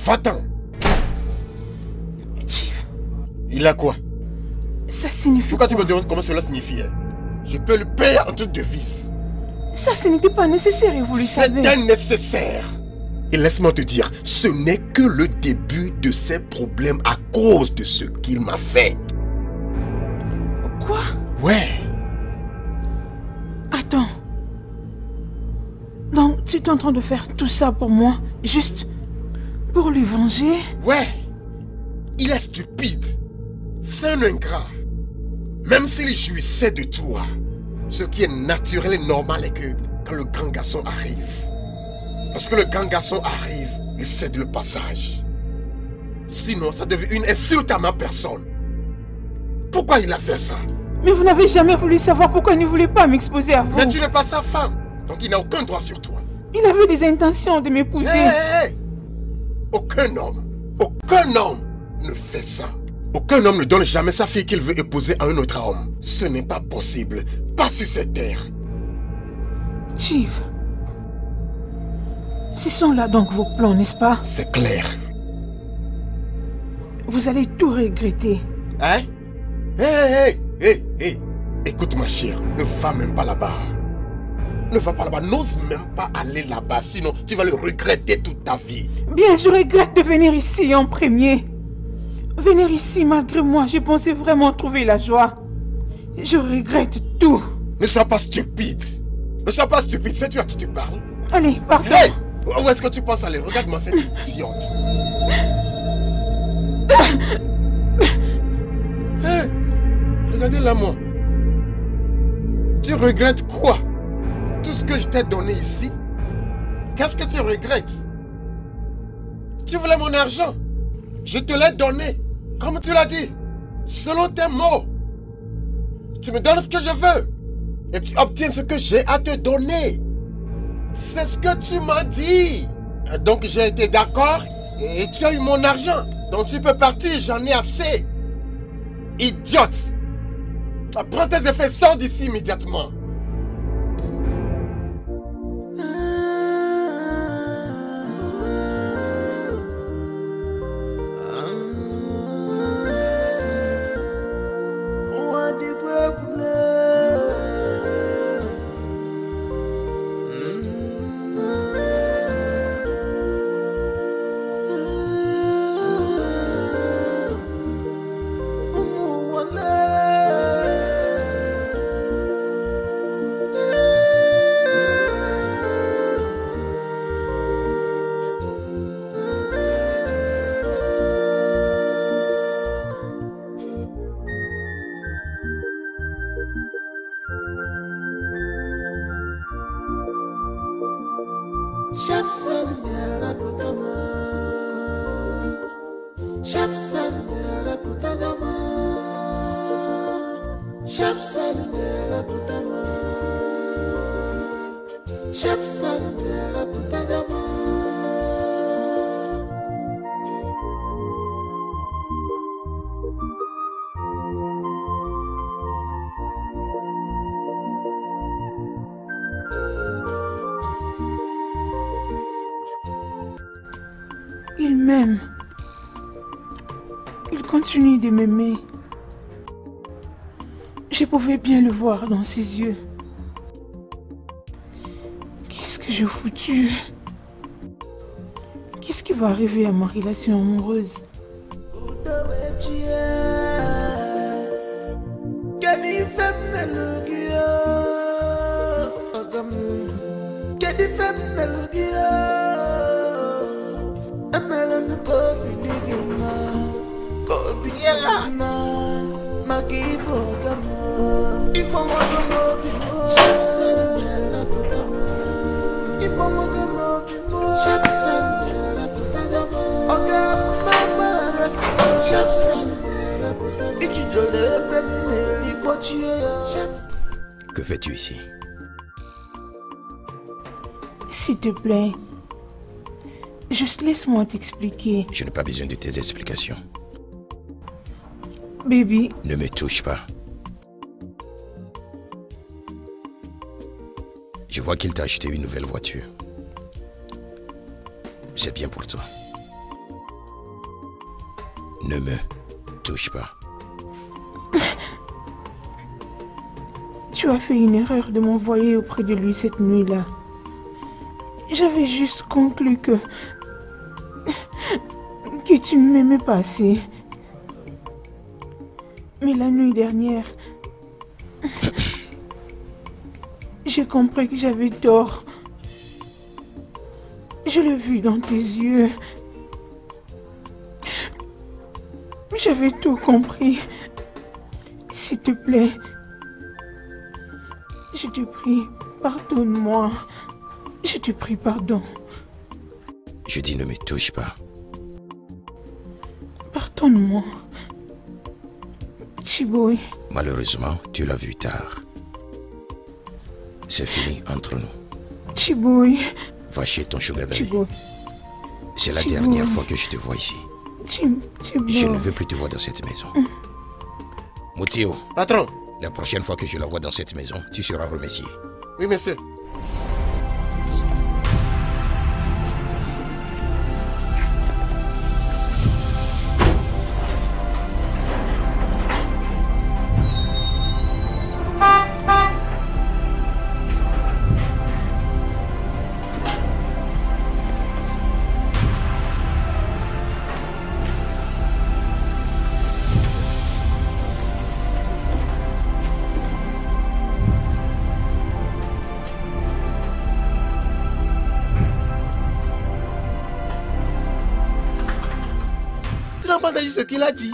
Va-t'en. Chief. Il a quoi? Ça signifie Pourquoi quoi? tu me demandes comment cela signifie? Je peux le payer en toute devise. Ça, ce n'était pas nécessaire et vous le savez. C'était nécessaire. Et laisse-moi te dire, ce n'est que le début de ses problèmes à cause de ce qu'il m'a fait. Quoi? Ouais. Attends. Donc, tu es en train de faire tout ça pour moi, juste pour lui venger? Ouais. Il est stupide. C'est un ingrat. Même s'il jouissait de toi, ce qui est naturel et normal est que quand le grand garçon arrive, lorsque le grand garçon arrive, il cède le passage. Sinon, ça devient une insulte à ma personne. Pourquoi il a fait ça? Mais vous n'avez jamais voulu savoir pourquoi il ne voulait pas m'exposer à vous. Mais tu n'es pas sa femme, donc il n'a aucun droit sur toi. Il avait des intentions de m'épouser. Hey! Aucun homme ne fait ça. Aucun homme ne donne jamais sa fille qu'il veut épouser à un autre homme. Ce n'est pas possible. Pas sur cette terre. Chief, ce sont là donc vos plans, n'est-ce pas? C'est clair. Vous allez tout regretter. Hein? Hey! Écoute ma chère, ne va même pas là-bas. Ne va pas là-bas, n'ose même pas aller là-bas, sinon tu vas le regretter toute ta vie. Bien, je regrette de venir ici en premier. Venir ici malgré moi, j'ai pensé vraiment trouver la joie. Je regrette tout. Ne sois pas stupide. Ne sois pas stupide, c'est tu à qui tu parles. Allez, pardon. Hey! Où est-ce que tu penses aller? Regarde-moi cette idiote. Hey! Regardez-la moi. Tu regrettes quoi? Tout ce que je t'ai donné ici? Qu'est-ce que tu regrettes? Tu voulais mon argent? Je te l'ai donné, comme tu l'as dit, selon tes mots. Tu me donnes ce que je veux et tu obtiens ce que j'ai à te donner. C'est ce que tu m'as dit. Donc j'ai été d'accord et tu as eu mon argent. Donc tu peux partir, j'en ai assez. Idiote! Prends tes effets, sors d'ici immédiatement. Il m'aime. Il continue de m'aimer. Je pouvais bien le voir dans ses yeux. Qu'est-ce que j'ai foutu? Qu'est-ce qui va arriver à ma relation amoureuse? Que fais-tu ici? S'il te plaît, juste laisse-moi t'expliquer. Je n'ai pas besoin de tes explications. Baby. Ne me touche pas. Je vois qu'il t'a acheté une nouvelle voiture. C'est bien pour toi. Ne me touche pas. Tu as fait une erreur de m'envoyer auprès de lui cette nuit-là. J'avais juste conclu que tu ne m'aimais pas assez. Mais la nuit dernière, j'ai compris que j'avais tort. Je l'ai vu dans tes yeux. J'avais tout compris. S'il te plaît, je te prie, pardonne-moi. Je te prie pardon. Je dis ne me touche pas. Pardonne-moi. Chiboy. Malheureusement, tu l'as vu tard. C'est fini entre nous. Chiboy. Va chez ton sugar daddy. Chiboy. C'est la Chiboy. dernière fois que je te vois ici. Chiboy. Je ne veux plus te voir dans cette maison. Moutio, Patron. la prochaine fois que je la vois dans cette maison, tu seras remercié. Oui, monsieur. Tu n'as pas entendu ce qu'il a dit?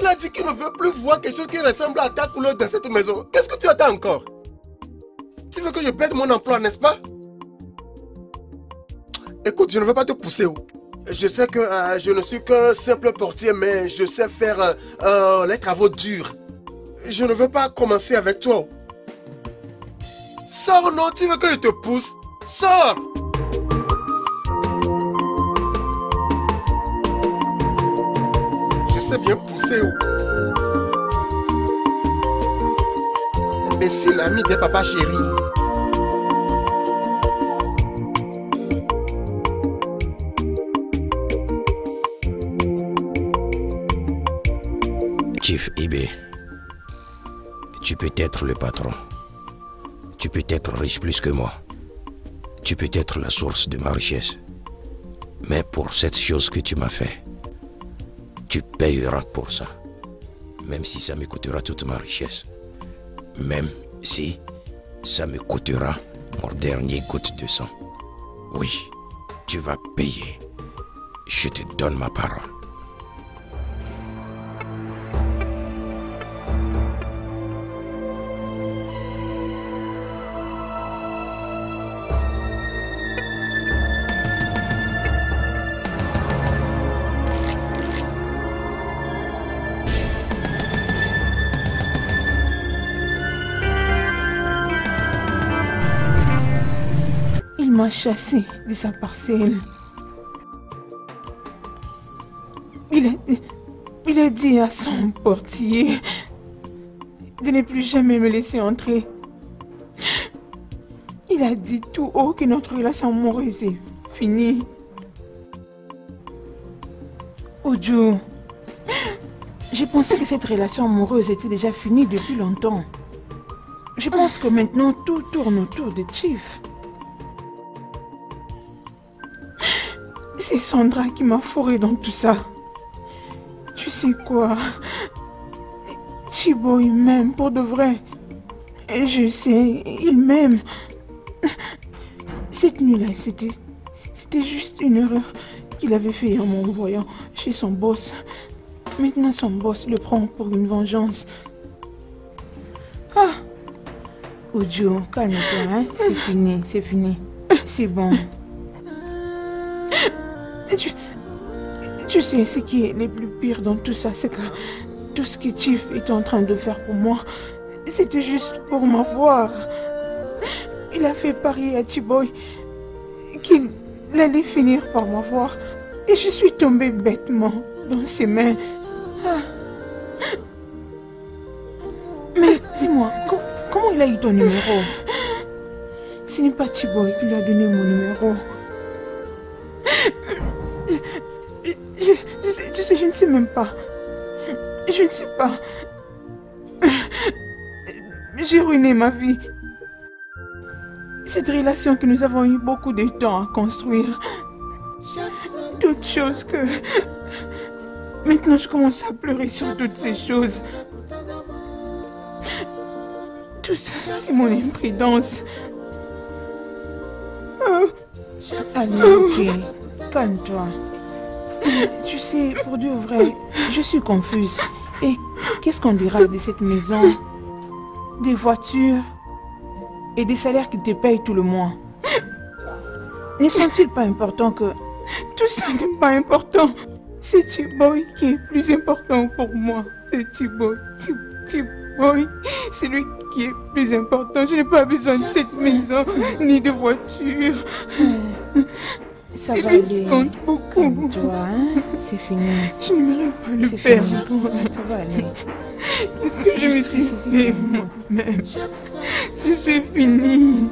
Il a dit qu'il ne veut plus voir quelque chose qui ressemble à ta couleur dans cette maison. Qu'est-ce que tu attends encore? Tu veux que je perde mon emploi, n'est-ce pas? Écoute, je ne veux pas te pousser. Je sais que je ne suis qu'un simple portier, mais je sais faire les travaux durs. Je ne veux pas commencer avec toi. Sors, non, tu veux que je te pousse? Sors! Je sais bien pousser. Imbécile, ami de papa chéri. Chief Ibe, tu peux être le patron. Tu peux être riche plus que moi. Tu peux être la source de ma richesse. Mais pour cette chose que tu m'as fait, tu payeras pour ça. Même si ça me coûtera toute ma richesse. Même si ça me coûtera mon dernier goutte de sang. Oui, tu vas payer. Je te donne ma parole. Il m'a chassé de sa parcelle. Il a dit à son portier de ne plus jamais me laisser entrer. Il a dit tout haut que notre relation amoureuse est finie. Ojo, j'ai pensé que cette relation amoureuse était déjà finie depuis longtemps. Je pense que maintenant tout tourne autour de Chief. C'est Sandra qui m'a fourré dans tout ça. Tu sais quoi? Chiboy m'aime pour de vrai. Et je sais, il m'aime. Cette nuit-là, c'était juste une erreur qu'il avait fait en m'envoyant chez son boss. Maintenant, son boss le prend pour une vengeance. Ah! Ojo, calme-toi, hein? C'est fini, c'est fini. C'est bon. Tu sais, ce qui est le plus pire dans tout ça, c'est que tout ce que Chief est en train de faire pour moi, c'était juste pour m'avoir. Il a fait parier à Chiboy qu'il allait finir par m'avoir. Et je suis tombée bêtement dans ses mains. Ah. Mais dis-moi, comment il a eu ton numéro? Ce n'est pas Chiboy qui lui a donné mon numéro. Je ne sais même pas. Je ne sais pas. J'ai ruiné ma vie. Cette relation que nous avons eu beaucoup de temps à construire. Toutes choses que... Maintenant, je commence à pleurer sur toutes ces choses. Tout ça, c'est mon imprudence. Allez, ok. Calme-toi. Tu sais, pour dire vrai, je suis confuse. Et qu'est-ce qu'on dira de cette maison, des voitures et des salaires qui te payent tout le mois? Ne sont-ils pas importants que... Tout ça n'est pas important. C'est T-Boy qui est plus important pour moi. C'est T-Boy. T-Boy. C'est lui qui est plus important. Je n'ai pas besoin de cette maison, ni de voiture. Ça C'est va lui qui aller. compte beaucoup. Toi, hein? C'est fini. Je n'aimerais pas le C'est perdre. fini. Ça va aller. Qu'est-ce que je me suis fait moi-même? Je suis finie.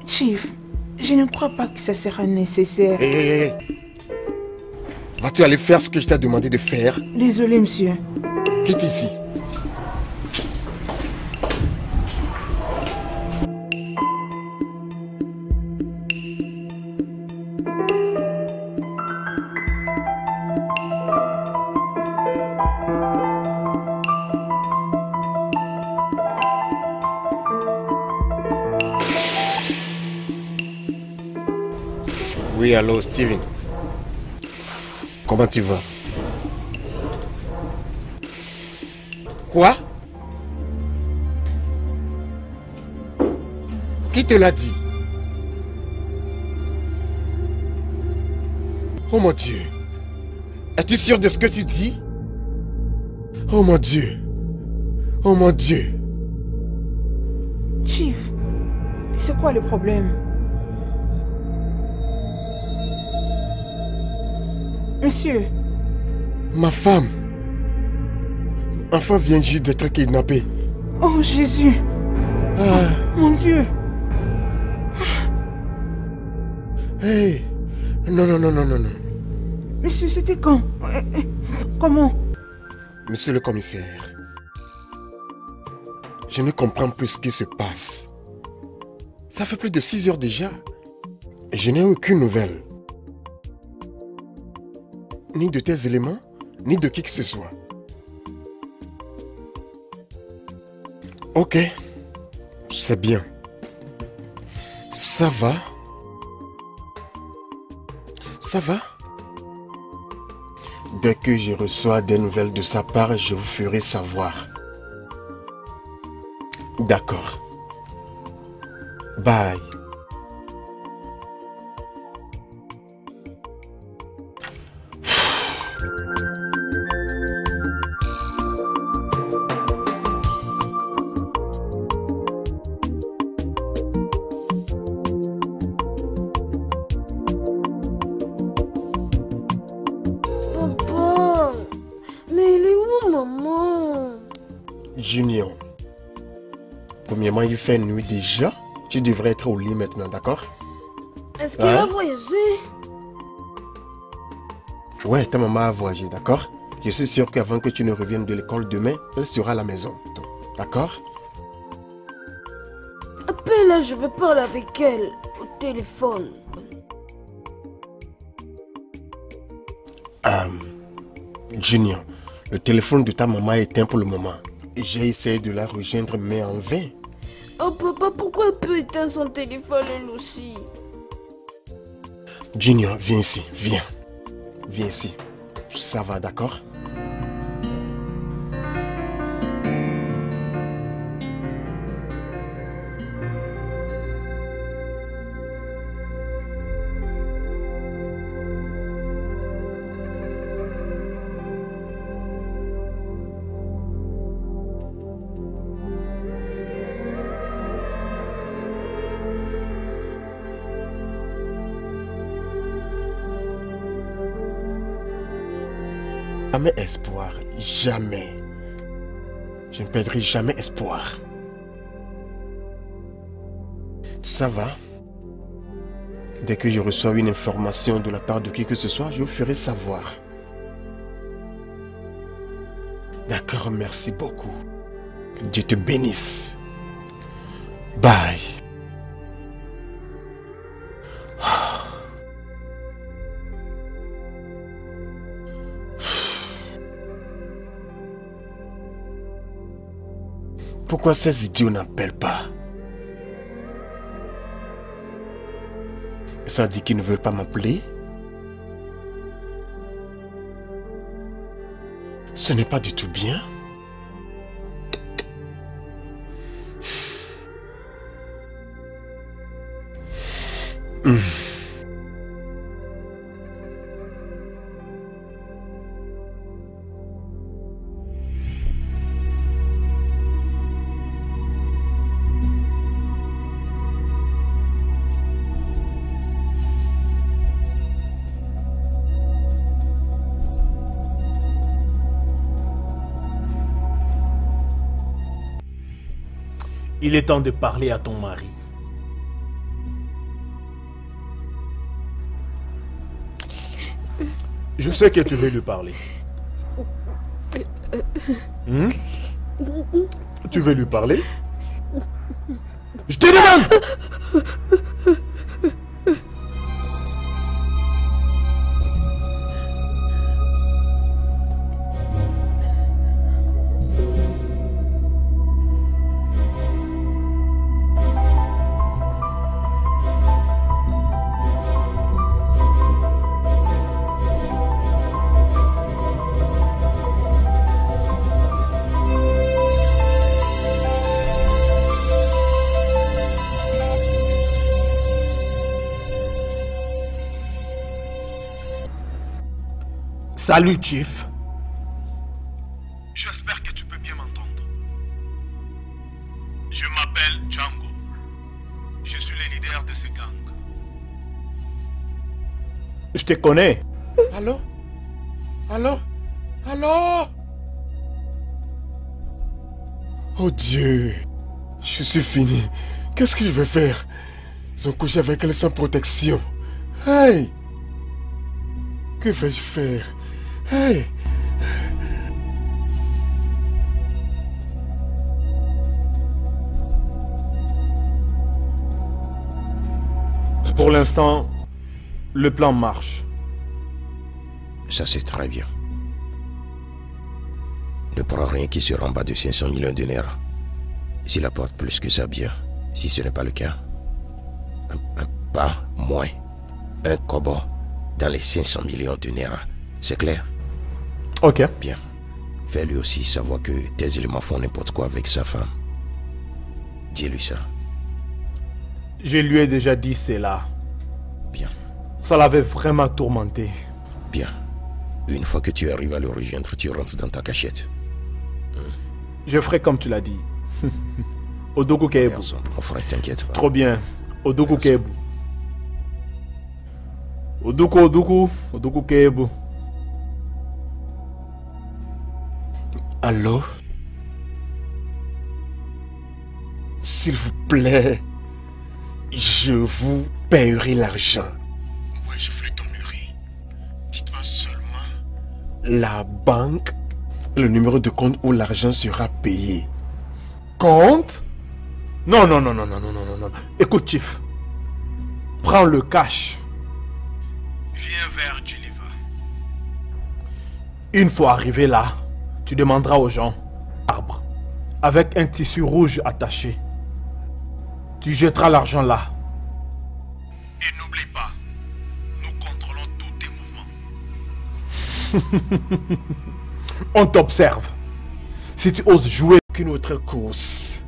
Chief, je ne crois pas que ça sera nécessaire. Hé. Vas-tu aller faire ce que je t'ai demandé de faire? Désolé, monsieur. Quitte ici. Oui, allô, Steven. Comment tu vas? Quoi? Qui te l'a dit? Oh mon Dieu. Es-tu sûr de ce que tu dis? Oh mon Dieu. Oh mon Dieu. Chief, c'est quoi le problème? Monsieur, Ma femme. Enfant vient juste d'être kidnappée. oh Jésus, Ah, mon Dieu. hey. Non, non, non, non, non, non. Monsieur, c'était quand? Comment? Monsieur le commissaire, je ne comprends plus ce qui se passe. Ça fait plus de 6 heures déjà. Et je n'ai aucune nouvelle. Ni de tes éléments, ni de qui que ce soit. Ok, c'est bien. Ça va? Ça va? Dès que je reçois des nouvelles de sa part, je vous ferai savoir. D'accord. Bye. Papa, mais il est où maman? Junior. Premièrement, il fait nuit déjà. Tu devrais être au lit maintenant, d'accord? Est-ce qu'elle a Hein? voyagé? Ouais, ta maman a voyagé, d'accord? Je suis sûr qu'avant que tu ne reviennes de l'école demain, elle sera à la maison. D'accord? Appelle-la, je vais parler avec elle au téléphone. Junior, le téléphone de ta maman est éteint pour le moment. J'ai essayé de la rejoindre, mais en vain. Oh papa, pourquoi elle peut éteindre son téléphone elle aussi? Junior, viens ici, viens. Viens ici. Ça va, d'accord? Jamais espoir, jamais. Je ne perdrai jamais espoir. Ça va? Dès que je reçois une information de la part de qui que ce soit, je vous ferai savoir. D'accord, merci beaucoup. Que Dieu te bénisse. Bye. Pourquoi ces idiots n'appellent pas? Ça dit qu'ils ne veulent pas m'appeler? Ce n'est pas du tout bien. Il est temps de parler à ton mari. Je sais que tu veux lui parler. Tu veux lui parler? Je te demande! Salut, Chief. J'espère que tu peux bien m'entendre. Je m'appelle Django. Je suis le leader de ce gang. Je te connais. Allô? Allô? Allô? Oh Dieu! Je suis fini. Qu'est-ce que je vais faire? Ils ont couché avec elle sans protection. Hey! Que vais-je faire? Hey! Pour l'instant, le plan marche. Ça c'est très bien. Ne prends rien qui sera en bas de 500 millions de naira. S'il apporte plus que ça, bien. Si ce n'est pas le cas, pas moins. Un kobo dans les 500 millions de naira. C'est clair? Ok. Bien. Fais-lui aussi savoir que tes éléments font n'importe quoi avec sa femme. Dis-lui ça. Je lui ai déjà dit cela. Bien. Ça l'avait vraiment tourmenté. Bien. Une fois que tu arrives à le rejoindre, tu rentres dans ta cachette. Je ferai comme tu l'as dit. Odogu Kebu. Ensemble, mon frère, t'inquiète pas. Trop bien. Odogu Kebu. Odogu Kebu. Allô? S'il vous plaît, je vous paierai l'argent. Ouais, je vous le donnerai. Dites-moi seulement la banque, le numéro de compte où l'argent sera payé. Compte? Non. Écoute, Chief. Prends le cash. Viens vers Geneva. Une fois arrivé là, tu demanderas aux gens arbre avec un tissu rouge attaché. Tu jetteras l'argent là. Et n'oublie pas, nous contrôlons tous tes mouvements. On t'observe. Si tu oses jouer... Qu'une autre course.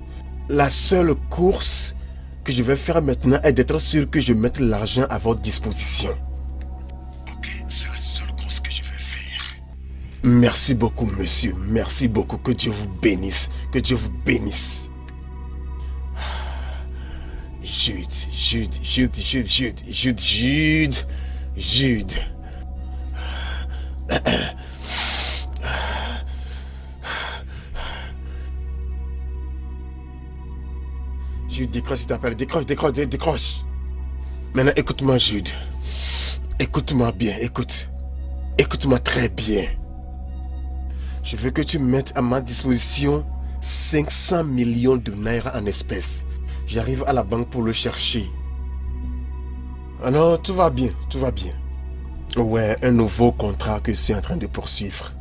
La seule course que je vais faire maintenant est d'être sûr que je mette l'argent à votre disposition. Ok, c'est la seule course que je vais faire. Merci beaucoup, monsieur. Merci beaucoup. Que Dieu vous bénisse. Que Dieu vous bénisse. Jude. Jude, décroche, il t'appelle. Décroche, décroche, décroche. Maintenant, écoute-moi, Jude. Écoute-moi bien, écoute. Écoute-moi très bien. Je veux que tu mettes à ma disposition 500 millions de naira en espèces. J'arrive à la banque pour le chercher. Alors, tout va bien, tout va bien. Ouais, un nouveau contrat que je suis en train de poursuivre.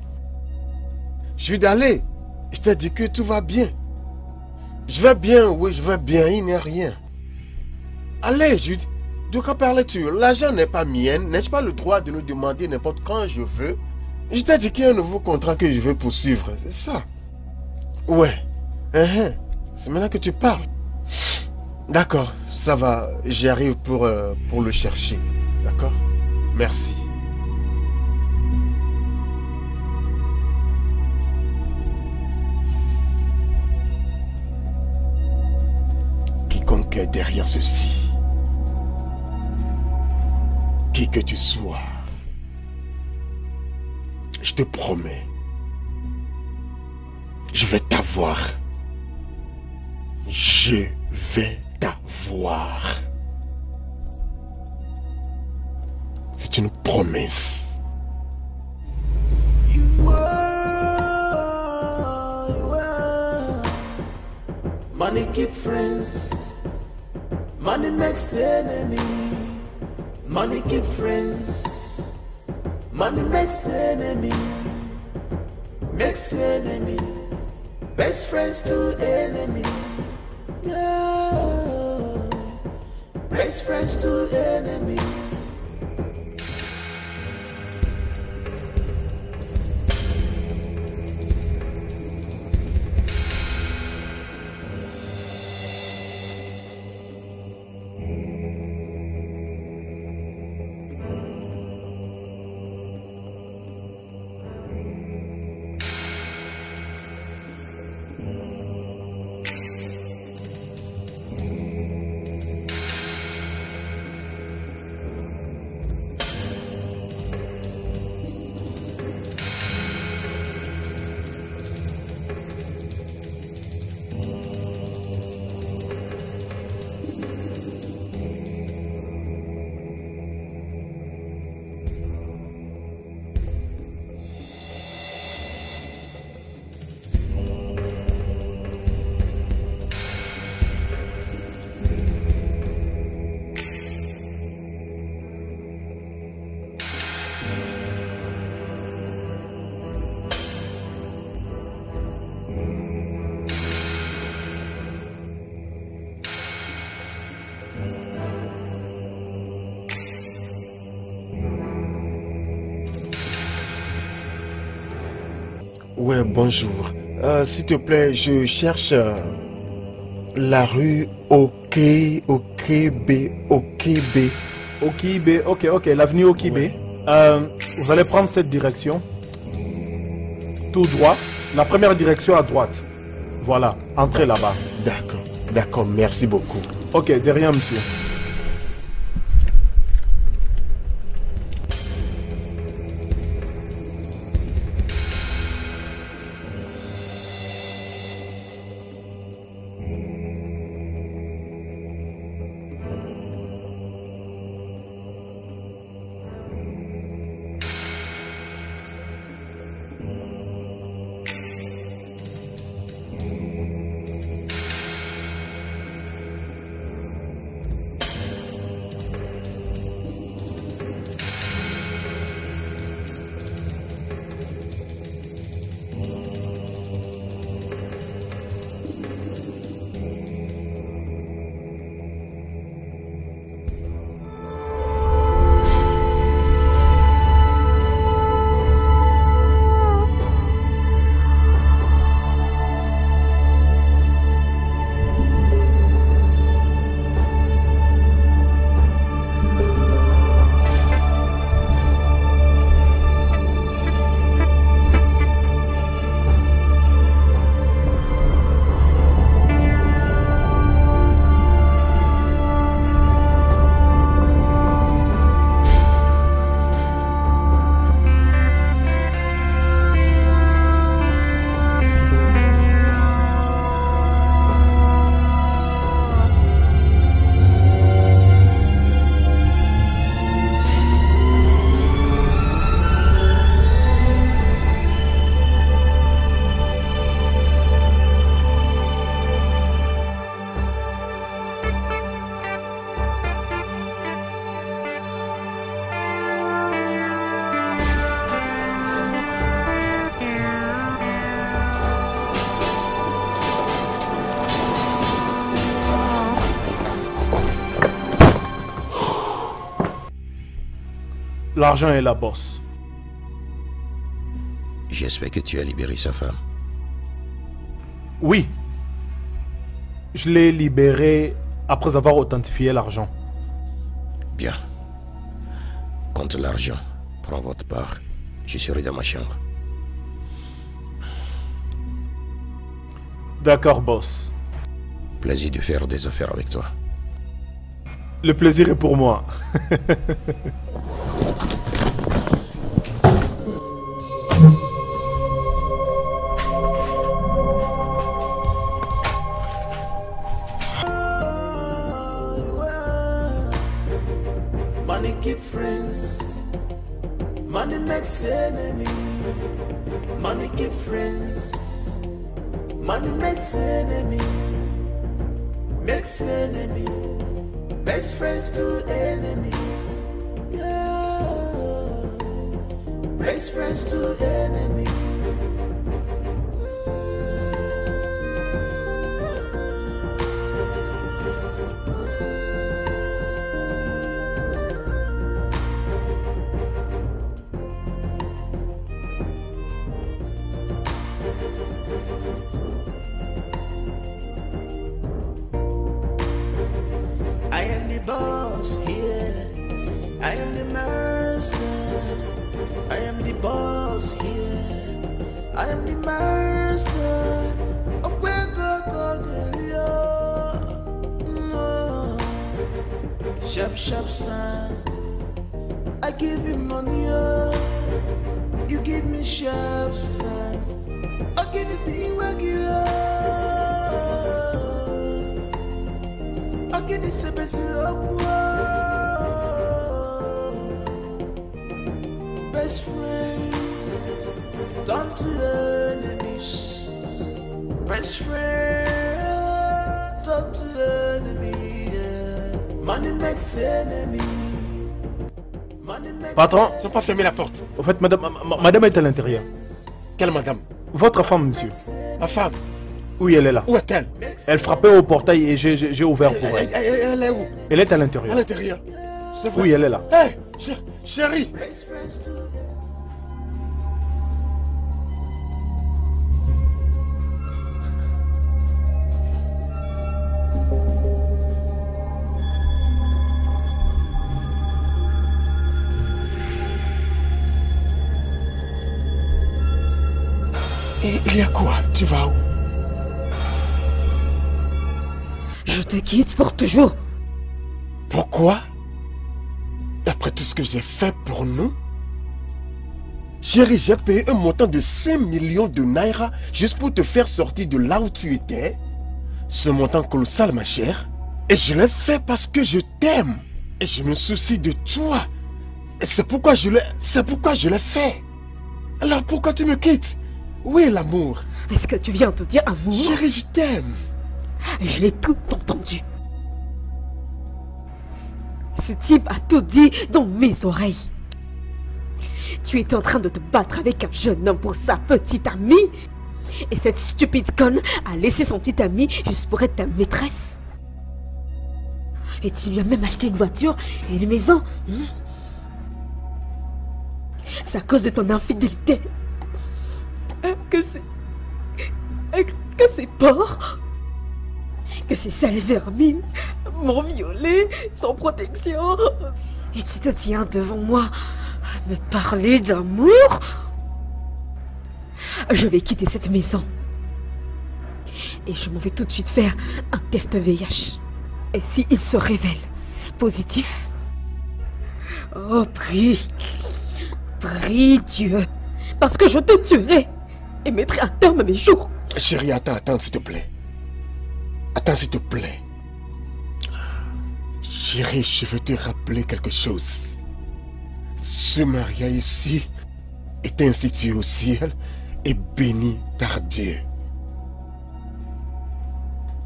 Jude, allez. Je t'ai dit que tout va bien. Je vais bien, oui, je vais bien, il n'y a rien. Allez, Jude, de quoi parles-tu? L'argent n'est pas mien, n'ai-je pas le droit de nous demander n'importe quand je veux? Je t'ai dit qu'il y a un nouveau contrat que je veux poursuivre, c'est ça? Ouais, c'est maintenant que tu parles. D'accord, ça va, j'y arrive pour le chercher, d'accord? Merci. Quiconque est derrière ceci, qui que tu sois, je te promets, je vais t'avoir. Je vais t'avoir. C'est une promesse. Money keep friends. Money makes enemy. Money keep friends. Money makes enemy. Makes enemy. Best friends to enemies. Yeah. Best friends to enemies. Ouais, bonjour. S'il te plaît, je cherche la rue Okebe. Okebe, ok, l'avenue Okebe. Ouais. Vous allez prendre cette direction. Tout droit. La première direction à droite. Voilà, entrez là-bas. D'accord, merci beaucoup. Ok, derrière monsieur. L'argent est la bosse. J'espère que tu as libéré sa femme. Oui. Je l'ai libéré après avoir authentifié l'argent. Bien. Compte l'argent. Prends votre part. Je serai dans ma chambre. D'accord, boss. Plaisir de faire des affaires avec toi. Le plaisir est pour moi. Money keep friends. Money makes enemy. Money keep friends. Money makes enemy. Makes enemy. Best friends to enemies. Yeah. Best friends to enemies. I am the boss here. I am the master. I am the boss here. I am the master. Oh, where go, no. Sharp, sharp son. I give you money, you give me sharp son. I give you be Akini se best friends turn to enemies. Best friends turn to enemy. Yeah. Money makes enemy. Money makes Patron, Ils n'ont pas fermé la porte. au fait, madame est à l'intérieur. Quelle madame? Votre femme, monsieur. Ma femme? Oui, elle est là. Où est-elle? Elle frappait au portail et j'ai ouvert pour elle. Elle est où? Elle est à À l'intérieur. l'intérieur. C'est vrai. Oui, elle est là. Hé, chérie. best friends to Et il y a quoi? Tu vas où? Je te quitte pour toujours. Pourquoi? Après tout ce que j'ai fait pour nous? Chérie, j'ai payé un montant de 5 millions de naira juste pour te faire sortir de là où tu étais. Ce montant colossal, ma chère. Et je l'ai fait parce que je t'aime. Et je me soucie de toi. Et c'est pourquoi je l'ai fait. Alors pourquoi tu me quittes? Où est l'amour? Est-ce que tu viens de dire amour? Chérie, je t'aime. J'ai tout entendu. Ce type a tout dit dans mes oreilles. Tu étais en train de te battre avec un jeune homme pour sa petite amie. Et cette stupide conne a laissé son petit ami juste pour être ta maîtresse. Et tu lui as même acheté une voiture et une maison. C'est à cause de ton infidélité. Que ces porcs, que ces sales vermines m'ont violée sans protection. Et tu te tiens devant moi à me parler d'amour? Je vais quitter cette maison. Et je m'en vais tout de suite faire un test VIH. Et s'il se révèle positif, oh prie Dieu, parce que je te tuerai et mettrai un terme à mes jours. Chérie, attends, s'il te plaît. Attends, s'il te plaît. Chérie, je veux te rappeler quelque chose. Ce mariage ici est institué au ciel et béni par Dieu.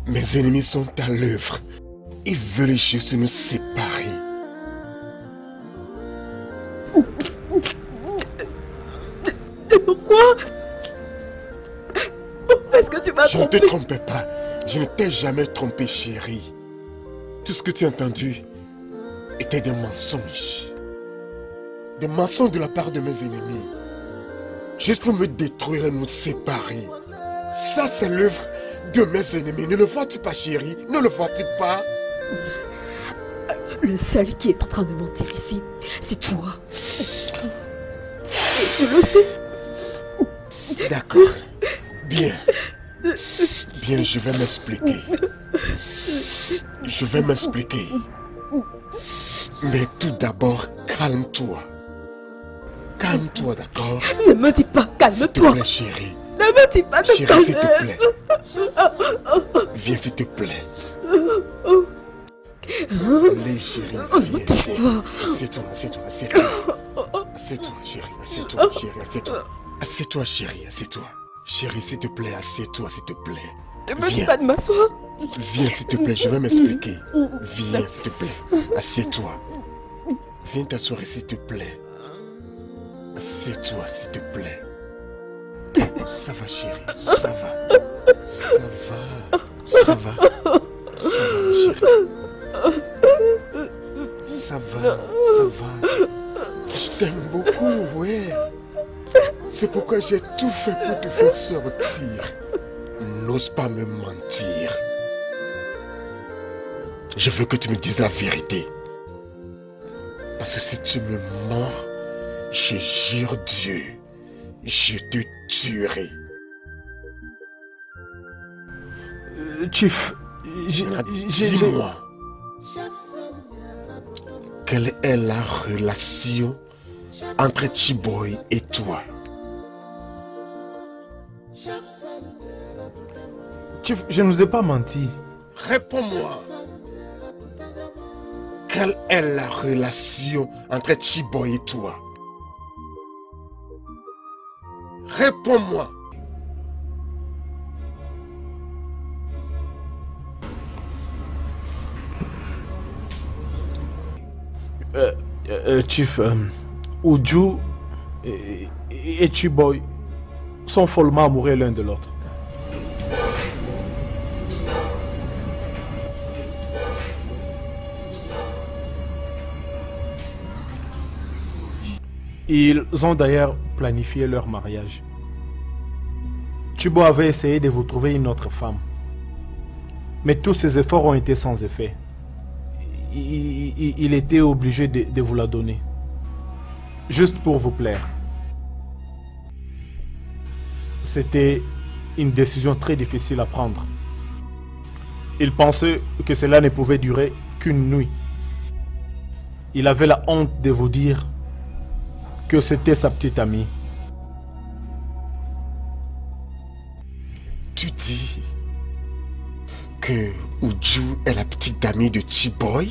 Mes ennemis sont à l'œuvre. Ils veulent juste nous séparer. Pourquoi est-ce que tu m'as Je ne trompé? te trompais pas. Je ne t'ai jamais trompé, chérie. Tout ce que tu as entendu était des mensonges. des mensonges de la part de mes ennemis. Juste pour me détruire et nous séparer. Ça, c'est l'œuvre de mes ennemis. Ne le vois-tu pas, chérie? Ne le vois-tu pas? Le seul qui est en train de mentir ici, c'est toi. Et tu le sais. D'accord. Bien. Bien, je vais m'expliquer. Je vais m'expliquer. Mais tout d'abord, calme-toi. Calme-toi, d'accord? Ne me dis pas, calme-toi. S'il te plaît, chérie. Ne me dis pas de Chérie, calmer. s'il te plaît. Viens, s'il te plaît. Allez, chérie, viens. Assieds-toi, assieds-toi, assieds-toi. Assieds-toi, chérie, assieds-toi, chérie, assieds-toi. Assieds-toi, chérie, assieds-toi. Chérie, s'il te plaît, assieds-toi, s'il te plaît. Ne me dis pas de m'asseoir. Viens, s'il te plaît, je vais m'expliquer. Viens, s'il te plaît. Assieds-toi. Viens t'asseoir, s'il te plaît. Assieds-toi, s'il te plaît. Ça va, chérie, ça va. Ça va. Ça va. Ça va, chérie. Ça va, ça va. Je t'aime beaucoup, ouais. C'est pourquoi j'ai tout fait pour te faire sortir. N'ose pas me mentir. Je veux que tu me dises la vérité. Parce que si tu me mens, je jure Dieu, je te tuerai. Chief, dis-moi, quelle est la relation entre Chiboy et toi? Chief, je ne vous ai pas menti. Réponds-moi. Quelle est la relation entre Chiboy et toi? Réponds-moi. Chief, Uju et Chiboy sont follement amoureux l'un de l'autre. Ils ont d'ailleurs planifié leur mariage. Chiboy avait essayé de vous trouver une autre femme. Mais tous ses efforts ont été sans effet. Il était obligé de vous la donner. Juste pour vous plaire. C'était une décision très difficile à prendre. Il pensait que cela ne pouvait durer qu'une nuit. Il avait la honte de vous dire que c'était sa petite amie. Tu dis que Uju est la petite amie de Chiboy?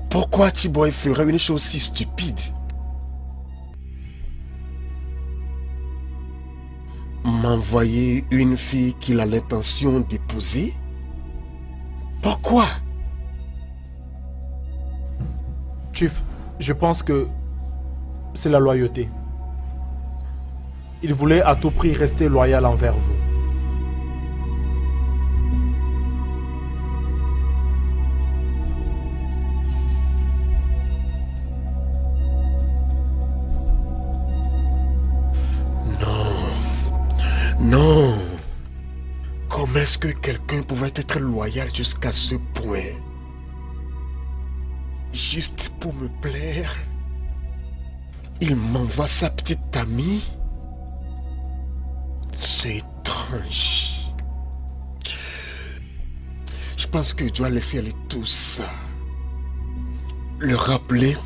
Pourquoi Chiboy ferait une chose si stupide? M'envoyer une fille qu'il a l'intention d'épouser? Pourquoi? Chief, je pense que c'est la loyauté. Il voulait à tout prix rester loyal envers vous. Non. Comment est-ce que quelqu'un pouvait être loyal jusqu'à ce point? Juste pour me plaire, il m'envoie sa petite amie? C'est étrange. Je pense que je dois laisser aller tout ça. Le rappeler.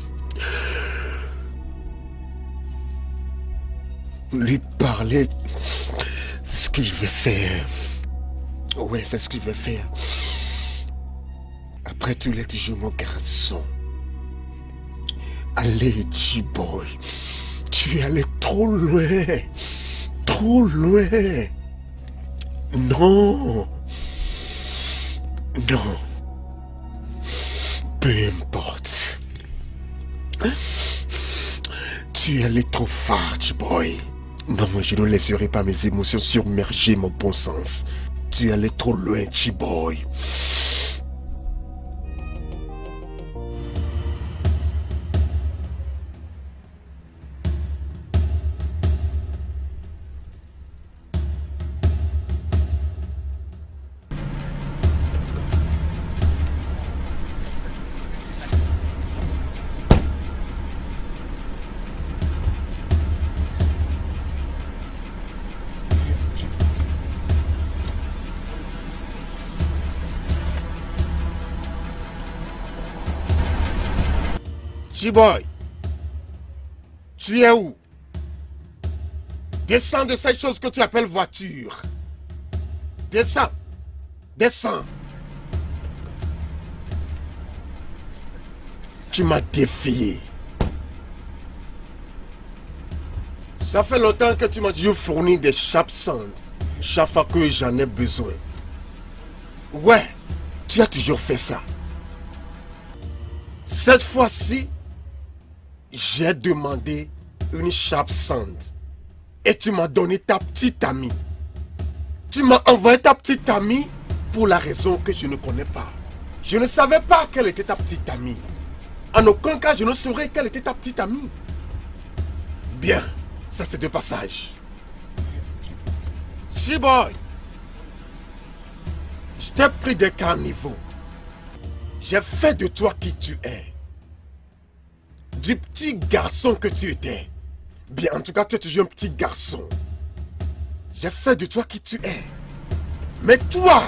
Lui parler. C'est ce que je vais faire. Ouais, c'est ce que je vais faire. Après tout, les toujours mon garçon. Allez, Chiboy. Tu es allé trop loin. Trop loin. Non. Non. Peu importe. Tu es allé trop fort, Chiboy. Non, je ne laisserai pas mes émotions submerger mon bon sens. Tu es allé trop loin, Chiboy. Chiboy, tu es où? Descends de cette chose que tu appelles voiture. Descends. Descends. Tu m'as défié. Ça fait longtemps que tu m'as dit fournir des sharp sand chaque fois que j'en ai besoin. Ouais, tu as toujours fait ça. Cette fois-ci, j'ai demandé une sharp sand et tu m'as donné ta petite amie. Tu m'as envoyé ta petite amie pour la raison que je ne connais pas. Je ne savais pas quelle était ta petite amie. En aucun cas, je ne saurais quelle était ta petite amie. Bien, ça c'est de passage. Chiboy, je t'ai pris des carnivaux. J'ai fait de toi qui tu es. Du petit garçon que tu étais. Bien, en tout cas, tu es toujours un petit garçon. J'ai fait de toi qui tu es. Mais toi,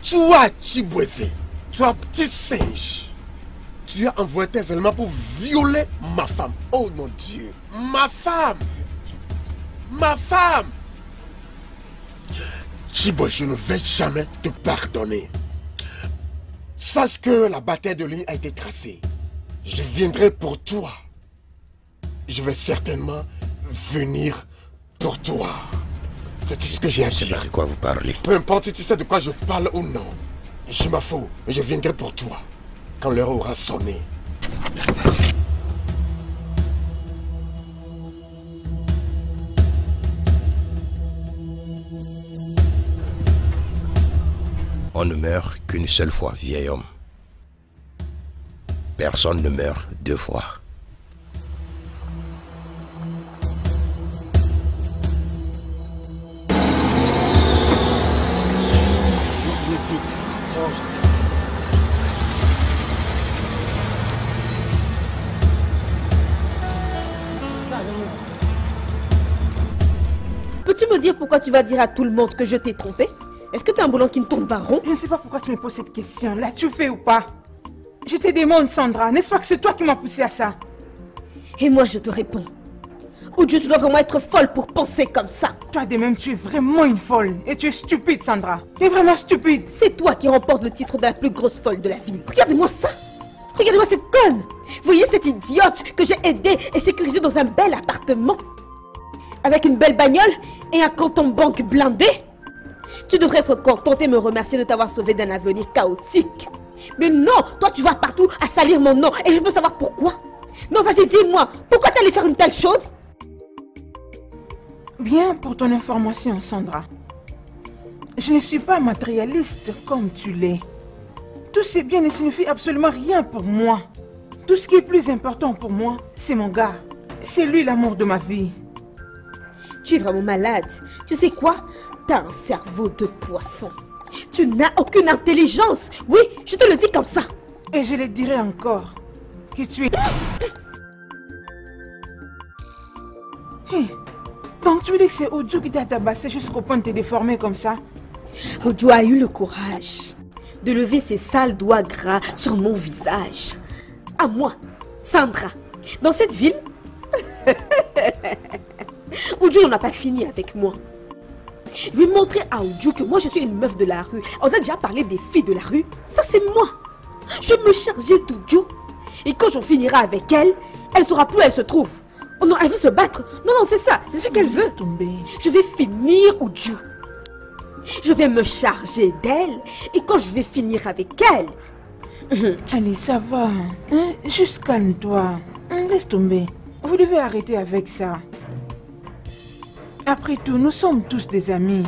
Chiboisé, toi, petit singe, tu as envoyé tes éléments pour violer ma femme. Oh mon Dieu, ma femme. Ma femme. Chiboy, je ne vais jamais te pardonner. Sache que la bataille de ligne a été tracée. Je viendrai pour toi. Je vais certainement venir pour toi. C'est ce que j'ai à dire. De quoi vous parlez? Peu importe si tu sais de quoi je parle ou non. Je m'en fous, mais je viendrai pour toi. Quand l'heure aura sonné. On ne meurt qu'une seule fois, vieil homme. Personne ne meurt deux fois. Peux-tu me dire pourquoi tu vas dire à tout le monde que je t'ai trompé? Est-ce que t'es un boulon qui ne tourne pas rond? Je ne sais pas pourquoi tu me poses cette question. L'as-tu fait ou pas? Je te demande, Sandra, n'est-ce pas que c'est toi qui m'as poussé à ça? Et moi, je te réponds. Uju, tu dois vraiment être folle pour penser comme ça. Toi de même, tu es vraiment une folle. Et tu es stupide, Sandra. Tu es vraiment stupide. C'est toi qui remporte le titre de la plus grosse folle de la ville. Regardez-moi ça. Regardez-moi cette conne. Voyez cette idiote que j'ai aidée et sécurisée dans un bel appartement. Avec une belle bagnole et un compte en banque blindé. Tu devrais être contente et me remercier de t'avoir sauvé d'un avenir chaotique. Mais non, toi tu vas partout à salir mon nom et je veux savoir pourquoi. Non, vas-y, dis-moi, pourquoi t'allais faire une telle chose? Bien, pour ton information, Sandra. Je ne suis pas matérialiste comme tu l'es. Tous ces biens ne signifient absolument rien pour moi. Tout ce qui est plus important pour moi, c'est mon gars. C'est lui l'amour de ma vie. Tu es vraiment malade. Tu sais quoi? T'as un cerveau de poisson. Tu n'as aucune intelligence. Oui, je te le dis comme ça. Et je le dirai encore. Que tu es... Hey, donc tu veux dire que c'est Uju qui t'a tabassé jusqu'au point de te déformer comme ça? Uju a eu le courage de lever ses sales doigts gras sur mon visage. À moi, Sandra, dans cette ville, Uju n'en a pas fini avec moi. Je vais montrer à Uju que moi je suis une meuf de la rue. On a déjà parlé des filles de la rue. Ça c'est moi. Je me chargeais d'Uju. Et quand j'en finirai avec elle, elle ne saura plus où elle se trouve. Oh non, elle veut se battre. Non, non, c'est ça. C'est ce qu'elle veut. Je vais finir Uju. Je vais me charger d'elle. Et quand je vais finir avec elle... Allez, ça va. Hein? Juste calme-toi. Laisse tomber. Vous devez arrêter avec ça. Après tout, nous sommes tous des amis.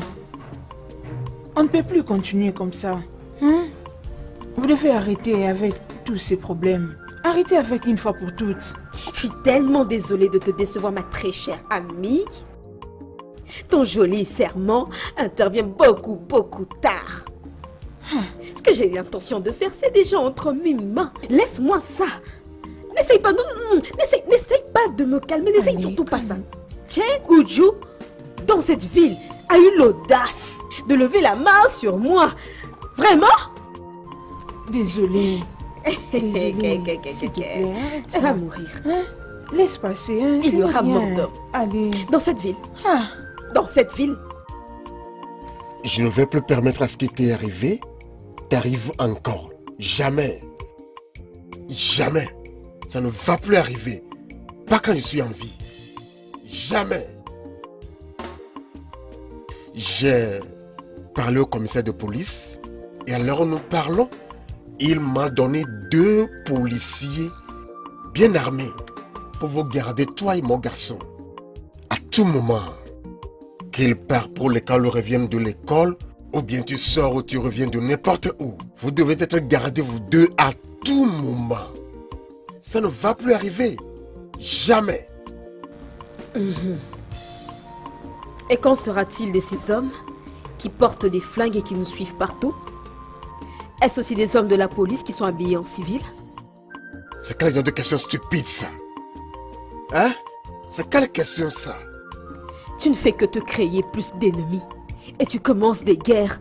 On ne peut plus continuer comme ça. Vous devez arrêter avec tous ces problèmes. Arrêtez avec une fois pour toutes. Je suis tellement désolée de te décevoir, ma très chère amie. Ton joli serment intervient beaucoup tard. Ce que j'ai l'intention de faire, c'est déjà entre mes mains. Laisse-moi ça. N'essaye pas, n'essaye pas de me calmer, n'essaye surtout pas ça. Tiens, Uju, dans cette ville, a eu l'audace de lever la main sur moi. Vraiment? Désolée. Désolée. S'il te plaît, arrête ça. Elle va mourir. Laisse passer, Il y aura mort d'homme. Allez. Dans cette ville. Dans cette ville. Je ne vais plus permettre à ce qui t'est arrivé t'arrive encore. Jamais. Jamais. Ça ne va plus arriver. Pas quand je suis en vie. Jamais. J'ai parlé au commissaire de police et alors nous parlons. Il m'a donné 2 policiers bien armés pour vous garder, toi et mon garçon. À tout moment, qu'il part pour l'école ou revienne de l'école, ou bien tu sors ou tu reviens de n'importe où. Vous devez être gardés vous deux à tout moment. Ça ne va plus arriver. Jamais. Et qu'en sera-t-il de ces hommes qui portent des flingues et qui nous suivent partout? Est-ce aussi des hommes de la police qui sont habillés en civil? C'est quel genre de question stupide ça? Hein? C'est quelle question ça? Tu ne fais que te créer plus d'ennemis. Et tu commences des guerres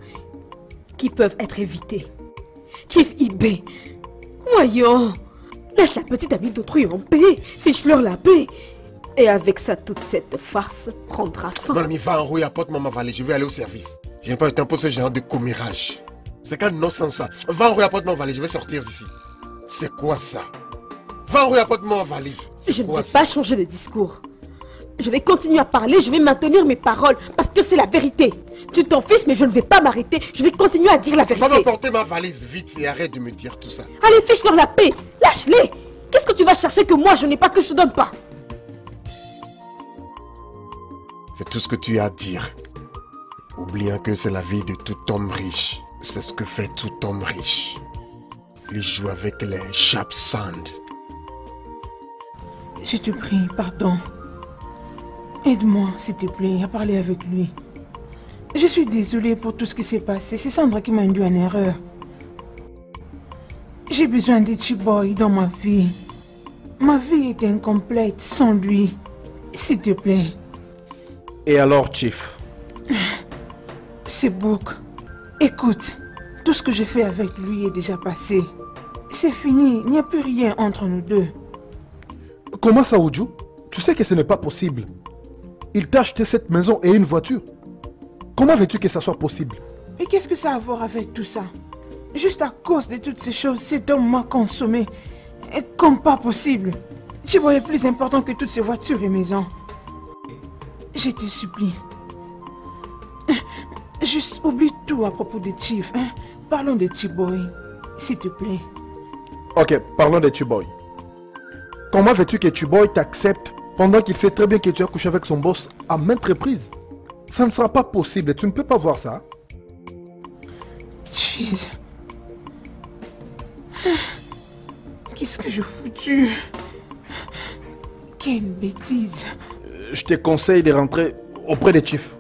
qui peuvent être évitées. Chief Ibe, voyons, laisse la petite amie d'autrui en paix, fiche-leur la paix. Et avec ça, toute cette farce prendra fin. Mon ami, va en haut et apporte-moi ma valise, je vais aller au service. Je n'ai pas le temps pour ce genre de commérage. C'est quel non-sens ça? Va en haut et apporte-moi ma valise, je vais sortir d'ici. C'est quoi ça? Va en haut et apporte-moi ma valise. Je ne vais pas changer de discours. Je vais continuer à parler, je vais maintenir mes paroles, parce que c'est la vérité. Tu t'en fiches, mais je ne vais pas m'arrêter. Je vais continuer à dire la vérité. Va m'apporter ma valise vite et arrête de me dire tout ça. Allez, fiche-leur la paix. Lâche-les. Qu'est-ce que tu vas chercher que moi je n'ai pas, que je ne donne pas? C'est tout ce que tu as à dire. Oubliant que c'est la vie de tout homme riche. C'est ce que fait tout homme riche. Il joue avec les sharp sand. Je te prie, pardon. Aide-moi, s'il te plaît, à parler avec lui. Je suis désolée pour tout ce qui s'est passé. C'est Sandra qui m'a induit en erreur. J'ai besoin de Chiboy dans ma vie. Ma vie est incomplète sans lui. S'il te plaît. Et alors, Chief? C'est Book. Écoute, tout ce que j'ai fait avec lui est déjà passé. C'est fini, il n'y a plus rien entre nous deux. Comment ça, Uju? Tu sais que ce n'est pas possible. Il t'a acheté cette maison et une voiture. Comment veux-tu que ça soit possible? Et qu'est-ce que ça a à voir avec tout ça? Juste à cause de toutes ces choses, cet homme m'a consommé. Et comme pas possible. Chiboy est plus important que toutes ces voitures et maisons. Je te supplie. Juste oublie tout à propos de Chief. Hein? Parlons de Chiboy, s'il te plaît. Ok, parlons de Chiboy. Comment veux-tu que Chiboy t'accepte pendant qu'il sait très bien que tu as couché avec son boss à maintes reprises? Ça ne sera pas possible, tu ne peux pas voir ça. Jeez. Qu'est-ce que j'ai foutu? Quelle bêtise. Je te conseille de rentrer auprès des Chiefs.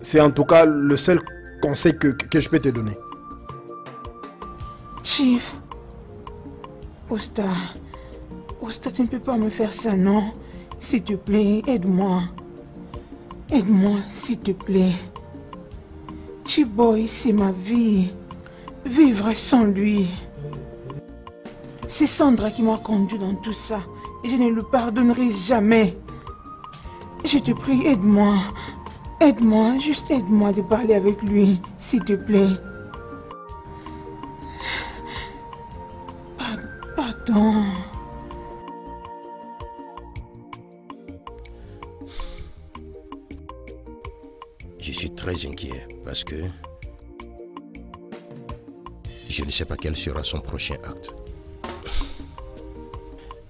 C'est en tout cas le seul conseil que je peux te donner. Chief. Osta, tu ne peux pas me faire ça, non? S'il te plaît, aide-moi. Aide-moi, s'il te plaît. Chiboy, c'est ma vie. Vivre sans lui. C'est Sandra qui m'a conduit dans tout ça. Et je ne le pardonnerai jamais. Je te prie, aide-moi. Aide-moi, juste aide-moi de parler avec lui, s'il te plaît. Pardon. Je suis très inquiet parce que je ne sais pas quel sera son prochain acte.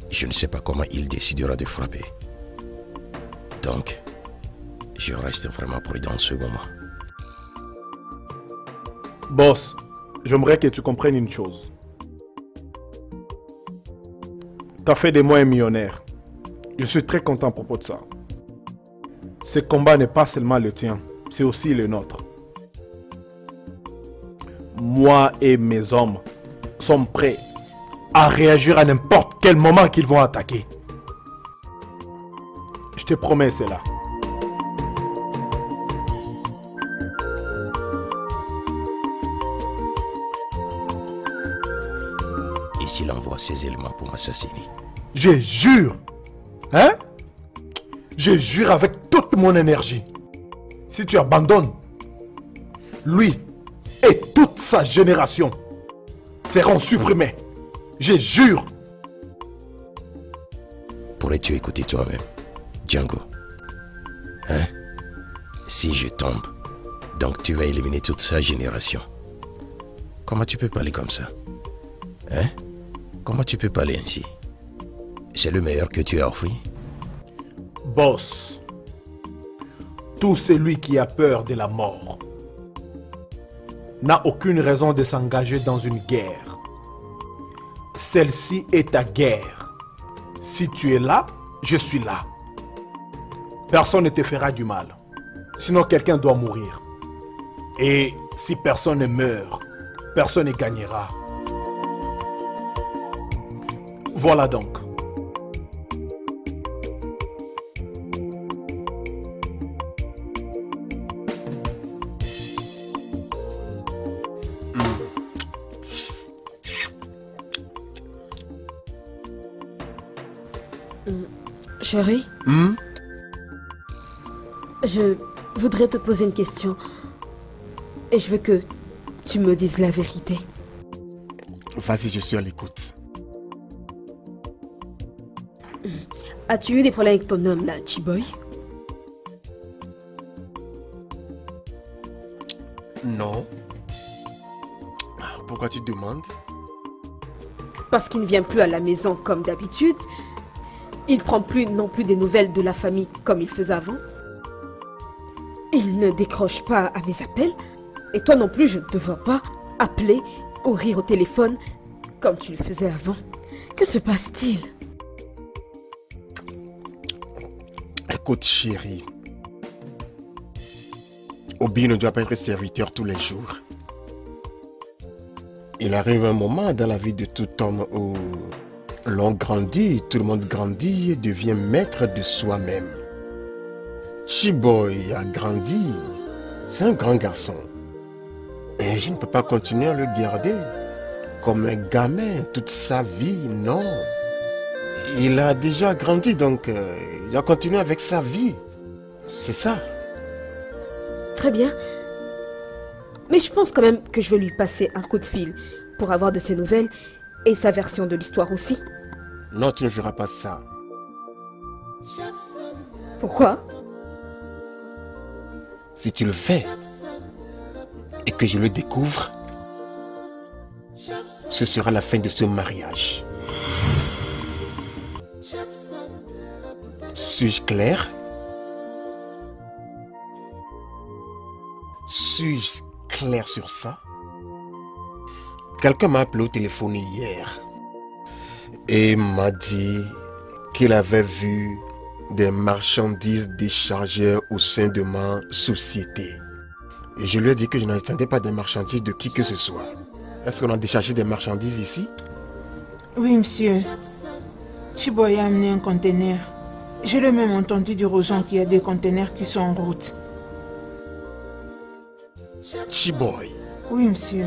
Je ne sais pas comment il décidera de frapper. Donc, je reste vraiment prudent en ce moment. Boss, j'aimerais que tu comprennes une chose. Tu as fait de moi un millionnaire. Je suis très content à propos de ça. Ce combat n'est pas seulement le tien, c'est aussi le nôtre. Moi et mes hommes sommes prêts à réagir à n'importe quel moment qu'ils vont attaquer. Je te promets cela. Et s'il envoie ses éléments pour m'assassiner? Je jure! Hein? Je jure avec toute mon énergie. Si tu abandonnes, lui et toute sa génération seront supprimés. Je jure! Pourrais-tu écouter toi-même, Django? Hein? Si je tombe, donc tu vas éliminer toute sa génération. Comment tu peux parler comme ça? Hein? Comment tu peux parler ainsi? C'est le meilleur que tu as offert? Boss, tout celui qui a peur de la mort n'a aucune raison de s'engager dans une guerre. Celle-ci est ta guerre. Si tu es là, je suis là. Personne ne te fera du mal. Sinon quelqu'un doit mourir. Et si personne ne meurt, personne ne gagnera. Voilà donc. Chérie, je voudrais te poser une question. Et je veux que tu me dises la vérité. Vas-y, je suis à l'écoute. As-tu eu des problèmes avec ton homme là, Chiboy? Non. Pourquoi tu demandes? Parce qu'il ne vient plus à la maison comme d'habitude. Il ne prend plus non plus des nouvelles de la famille comme il faisait avant. Il ne décroche pas à mes appels. Et toi non plus, je ne te vois pas appeler ou rire au téléphone comme tu le faisais avant. Que se passe-t-il? Écoute, chérie. Obi ne doit pas être serviteur tous les jours. Il arrive un moment dans la vie de tout homme où l'on grandit, tout le monde grandit et devient maître de soi-même. Chiboy a grandi. C'est un grand garçon. Et je ne peux pas continuer à le garder comme un gamin toute sa vie, non. Il a déjà grandi, donc il a continué avec sa vie. C'est ça. Très bien. Mais je pense quand même que je vais lui passer un coup de fil pour avoir de ses nouvelles et sa version de l'histoire aussi. Non, tu ne feras pas ça. Pourquoi? Si tu le fais et que je le découvre, ce sera la fin de ce mariage. Suis-je clair? Suis-je clair sur ça? Quelqu'un m'a appelé au téléphone hier et m'a dit qu'il avait vu des marchandises déchargées au sein de ma société. Et je lui ai dit que je n'attendais pas des marchandises de qui que ce soit. Est-ce qu'on a déchargé des marchandises ici? Oui, monsieur. Chiboy a amené un conteneur. Je l'ai même entendu dire aux gens qu'il y a des conteneurs qui sont en route. Chiboy? Oui, monsieur.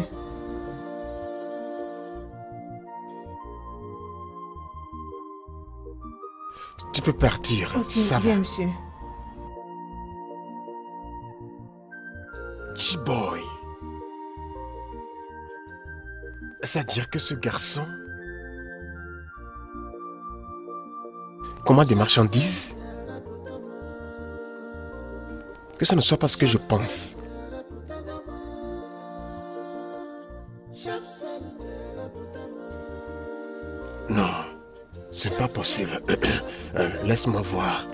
Tu peux partir, Ok, ça bien, va. monsieur. Chiboy. C'est-à-dire que ce garçon commande des marchandises? Que ce ne soit pas ce que je pense. Non, c'est pas possible. Laisse-moi voir.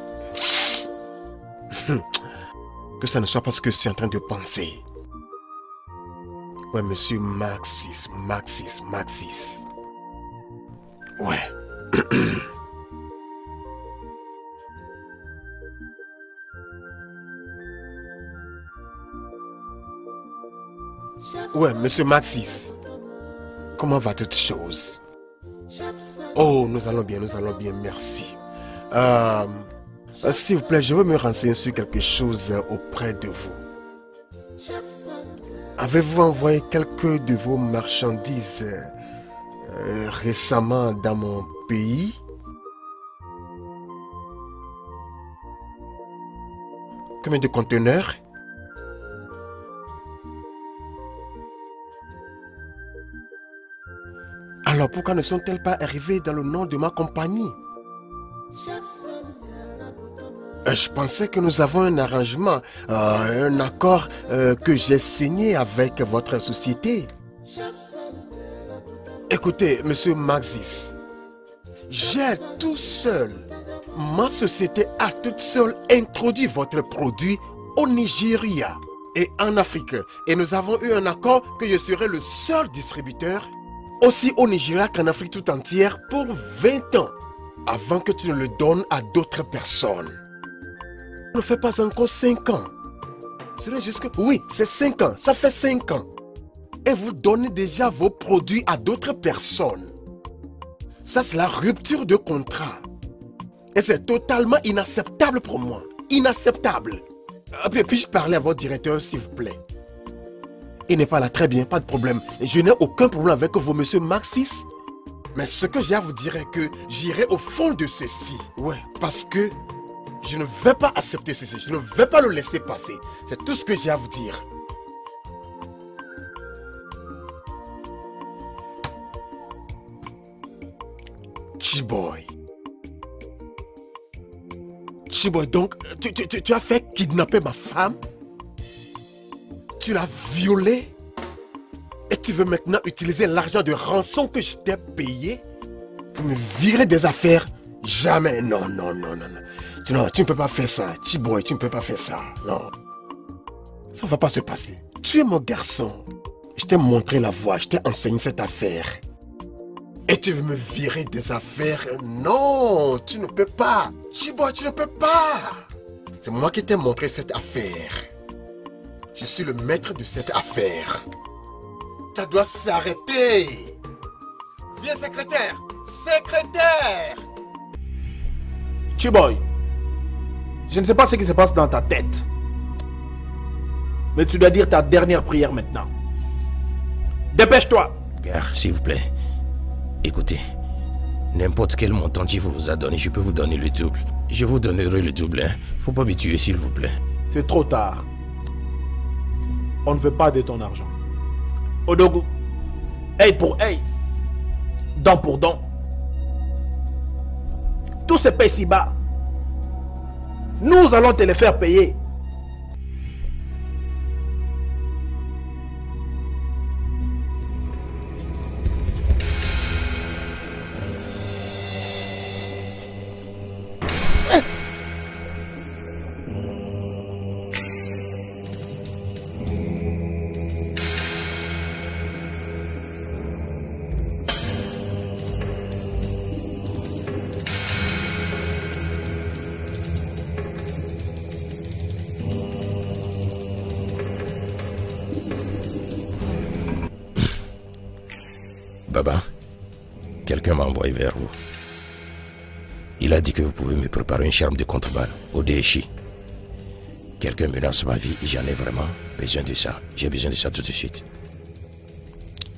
Que ça ne soit pas ce que je suis en train de penser. Ouais, monsieur Maxis. Ouais. Ouais, monsieur Maxis. Comment va toute chose? Oh, nous allons bien, merci. S'il vous plaît, je veux me renseigner sur quelque chose auprès de vous. Avez-vous envoyé quelques de vos marchandises récemment dans mon pays? Combien de conteneurs? Alors pourquoi ne sont-elles pas arrivées dans le nom de ma compagnie? Je pensais que nous avons un arrangement, un accord que j'ai signé avec votre société. Écoutez, monsieur Maxis, j'ai tout seul, ma société a toute seule introduit votre produit au Nigeria et en Afrique. Et nous avons eu un accord que je serai le seul distributeur, aussi au Nigeria qu'en Afrique tout entière, pour 20 ans, avant que tu ne le donnes à d'autres personnes. Ne fait pas encore 5 ans. C'est juste que... Oui, c'est 5 ans. Ça fait 5 ans. Et vous donnez déjà vos produits à d'autres personnes. Ça, c'est la rupture de contrat. Et c'est totalement inacceptable pour moi. Inacceptable. Puis-je parler à votre directeur, s'il vous plaît? Il n'est pas là. Très bien, pas de problème. Je n'ai aucun problème avec vous, monsieur Maxis. Mais ce que j'ai à vous dire est que j'irai au fond de ceci. Ouais, parce que je ne vais pas accepter ceci. Je ne vais pas le laisser passer. C'est tout ce que j'ai à vous dire. Chiboy. Chiboy, donc, tu as fait kidnapper ma femme? Tu l'as violée? Et tu veux maintenant utiliser l'argent de rançon que je t'ai payé pour me virer des affaires? Jamais. Non. Non, tu ne peux pas faire ça. Chiboy, tu ne peux pas faire ça. Non. Ça ne va pas se passer. Tu es mon garçon. Je t'ai montré la voie. Je t'ai enseigné cette affaire. Et tu veux me virer des affaires? Non, tu ne peux pas. Chiboy, tu ne peux pas. C'est moi qui t'ai montré cette affaire. Je suis le maître de cette affaire. Ça doit s'arrêter. Viens, secrétaire. Secrétaire. Chiboy, je ne sais pas ce qui se passe dans ta tête. Mais tu dois dire ta dernière prière maintenant. Dépêche-toi. Gare, s'il vous plaît. Écoutez, n'importe quel montant Dieu vous a donné, je peux vous donner le double. Je vous donnerai le double, hein. Faut pas me tuer, s'il vous plaît. C'est trop tard. On ne veut pas de ton argent. Odogu, œil pour œil, dent pour dent. Tout se paye si bas. Nous allons te les faire payer. Baba, quelqu'un m'a envoyé vers vous. Il a dit que vous pouvez me préparer une charme de contre-balle au DHI. Quelqu'un menace ma vie et j'en ai vraiment besoin de ça. J'ai besoin de ça tout de suite.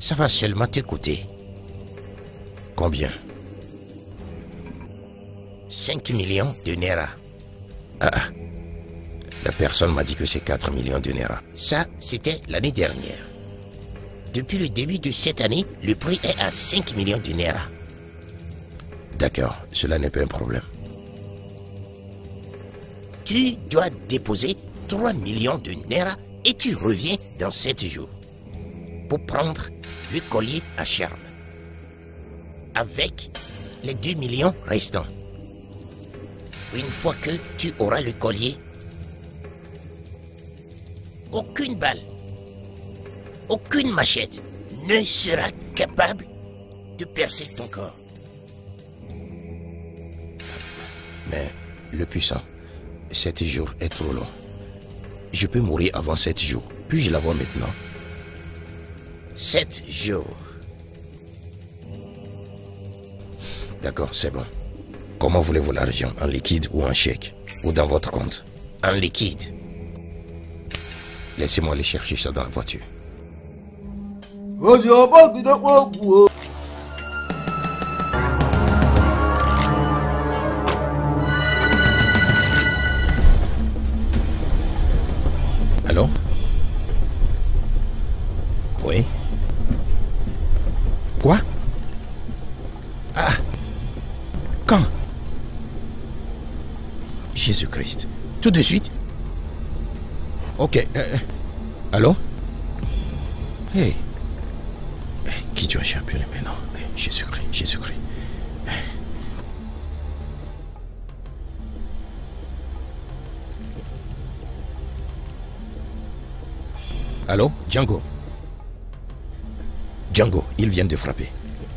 Ça va seulement te coûter. Combien? 5 millions de Naira. Ah, la personne m'a dit que c'est 4 millions de Naira. Ça, c'était l'année dernière. Depuis le début de cette année, le prix est à 5 millions de Naira. D'accord, cela n'est pas un problème. Tu dois déposer 3 millions de Naira et tu reviens dans 7 jours pour prendre le collier à charme avec les 2 millions restants. Une fois que tu auras le collier, aucune balle aucune machette ne sera capable de percer ton corps. Mais le puissant, 7 jours est trop long. Je peux mourir avant 7 jours. Puis-je l'avoir maintenant? 7 jours. D'accord, c'est bon. Comment voulez-vous l'argent? En liquide ou en chèque? Ou dans votre compte? En liquide. Laissez-moi aller chercher ça dans la voiture. Allô? Oui? Quoi? Ah! Quand? Jésus-Christ. Tout de suite? Ok. Allô? Hey. Qui tu as échappé maintenant? Jésus-Christ, Jésus-Christ. Allô? Django? Django, ils viennent de frapper.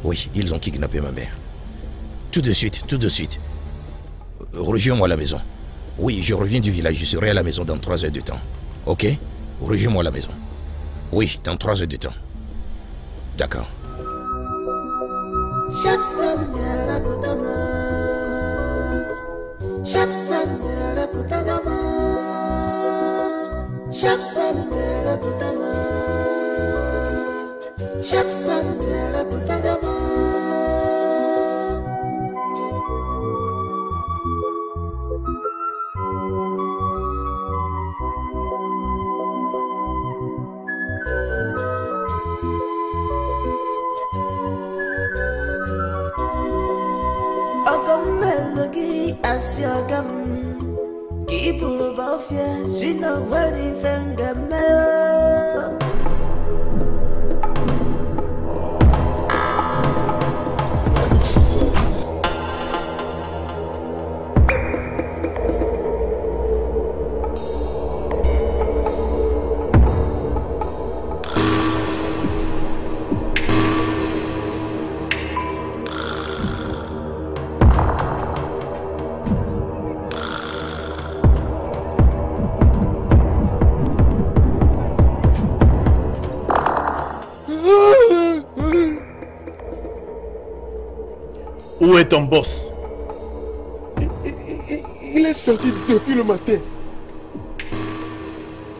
Oui, ils ont kidnappé ma mère. Tout de suite, tout de suite. Rejoins-moi à la maison. Oui, je reviens du village, je serai à la maison dans 3 heures de temps. Ok? Rejoins-moi à la maison. Oui, dans 3 heures de temps. D'accord. Asiagam, Kibulu Bafia, Zina Wadi Fengame. Où est ton boss? Il est sorti depuis le matin.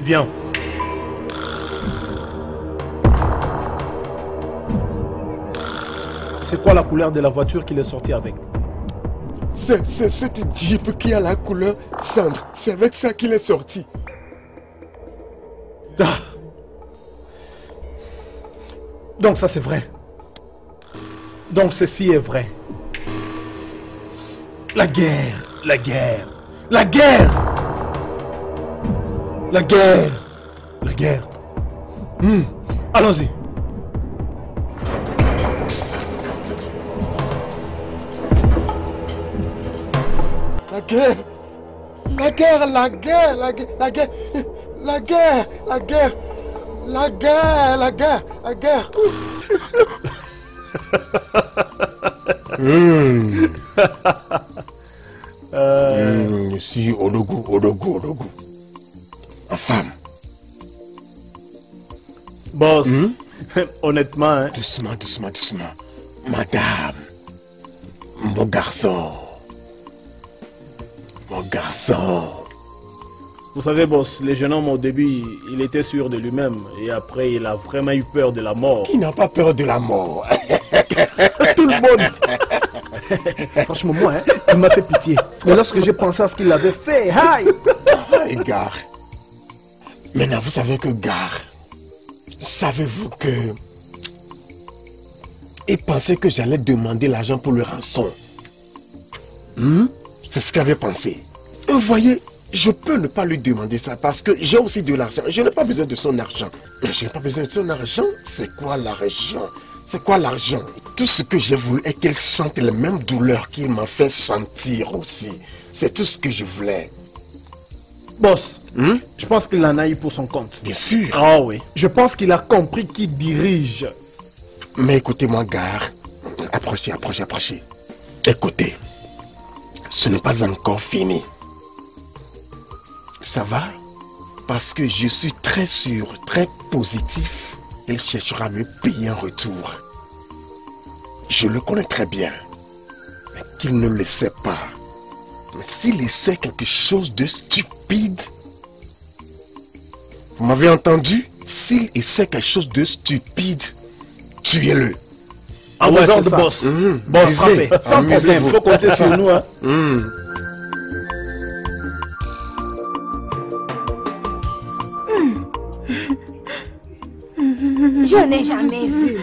Viens. C'est quoi la couleur de la voiture qu'il est sorti avec? C'est cette Jeep qui a la couleur cendre. C'est avec ça qu'il est sorti. Ah. Donc ça c'est vrai. Donc ceci est vrai. La guerre, la guerre, la guerre, la guerre, la guerre. Allons-y. La guerre, la guerre, la guerre, la guerre, la guerre, la guerre, la guerre, la guerre, la guerre, la guerre. Si, Odogu. Ma femme. Boss, honnêtement... Hein. Doucement. Madame. Mon garçon. Vous savez, boss, le jeune homme au début, il était sûr de lui-même. Et après, il a vraiment eu peur de la mort. Qui n'a pas peur de la mort? Tout le monde. Franchement, moi, hein, il m'a fait pitié. Mais lorsque j'ai pensé à ce qu'il avait fait, aïe! Gare. Maintenant, vous savez que Gare, savez-vous que... Il pensait que j'allais demander l'argent pour le rançon. C'est ce qu'il avait pensé. Vous voyez, je peux ne pas lui demander ça parce que j'ai aussi de l'argent. Je n'ai pas besoin de son argent. Mais je n'ai pas besoin de son argent. C'est quoi l'argent? C'est quoi l'argent? Tout ce que j'ai voulu est qu'elle sente les mêmes douleurs qu'il m'a fait sentir aussi. C'est tout ce que je voulais. Boss, Je pense qu'il en a eu pour son compte. Bien sûr. Ah oui. Je pense qu'il a compris qui dirige. Mais écoutez-moi, gare. Approchez. Écoutez. Ce n'est pas encore fini. Ça va? Parce que je suis très sûr, très positif. Il cherchera à me payer en retour. Je le connais très bien. Mais qu'il ne le sait pas. Mais s'il essaie quelque chose de stupide... Vous m'avez entendu? S'il essaie quelque chose de stupide, tuez-le. En besoin de boss. Boss, frappez. Sans problème, il faut compter sur nous. Hein. Je n'ai jamais vu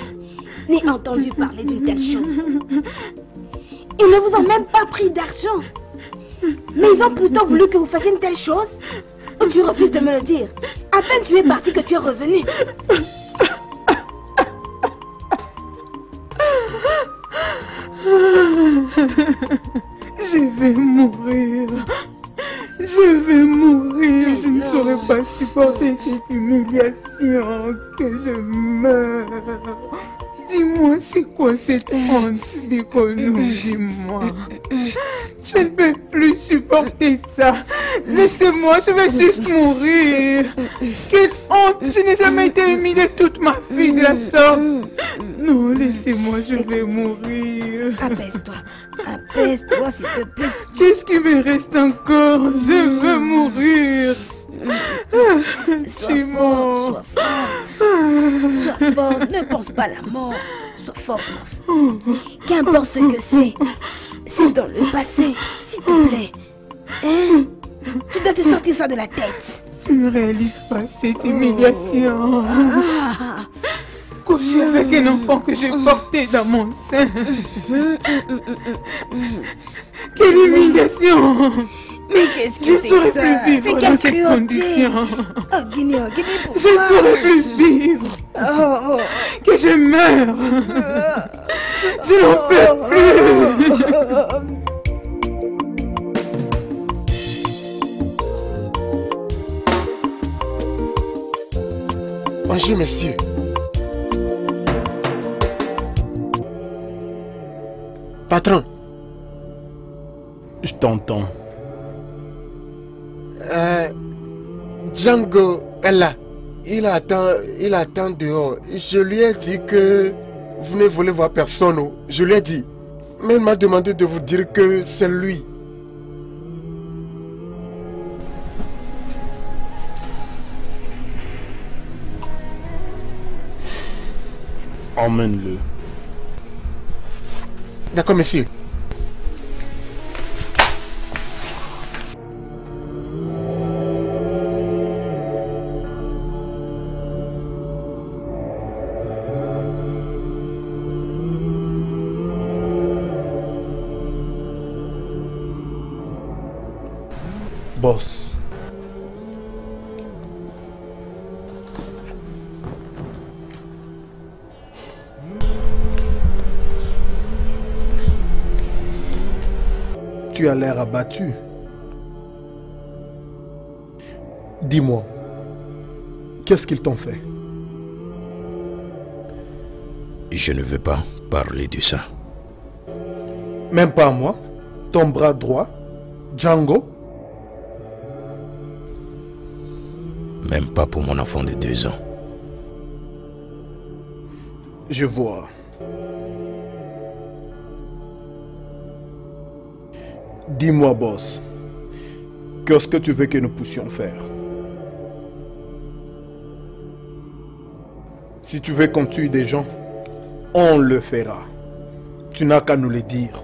ni entendu parler d'une telle chose. Ils ne vous ont même pas pris d'argent. Mais ils ont plutôt voulu que vous fassiez une telle chose. Ou tu refuses de me le dire. À peine tu es parti que tu es revenu. Je vais mourir. Je ne saurais pas supporter cette humiliation. Que je meure. Dis-moi, c'est quoi cette honte, Bikonou? Dis-moi. Je ne peux plus supporter ça. Laissez-moi, je vais juste mourir. Quelle honte. Je n'ai jamais été humiliée toute ma vie de la sorte. Non, laissez-moi, je vais mourir. Apaise-toi, s'il te plaît. Qu'est-ce qui me reste encore? Je veux mourir. Sois fort, ne pense pas à la mort. Sois fort. Qu'importe ce que c'est dans le passé, s'il te plaît. Hein? Tu dois te sortir ça de la tête. Tu ne réalises pas cette humiliation. Coucher avec un enfant que j'ai porté dans mon sein. Quelle humiliation! Mais qu'est-ce que c'est que ça? C'est quelle cruauté! Oh, Guinée, pourquoi? Je ne saurais plus vivre! Que je meure! Je n'en peux plus! Bonjour, messieurs. Patron. Je t'entends. Django est là. Il attend dehors. Je lui ai dit que vous ne voulez voir personne. Je lui ai dit. Mais il m'a demandé de vous dire que c'est lui. Emmène-le. D'accord, monsieur. Boss. Tu as l'air abattu. Dis-moi, qu'est-ce qu'ils t'ont fait? Je ne veux pas parler de ça. Même pas à moi? Ton bras droit? Django? Même pas pour mon enfant de 2 ans. Je vois. Dis-moi, boss, qu'est-ce que tu veux que nous puissions faire? Si tu veux qu'on tue des gens, on le fera. Tu n'as qu'à nous le dire.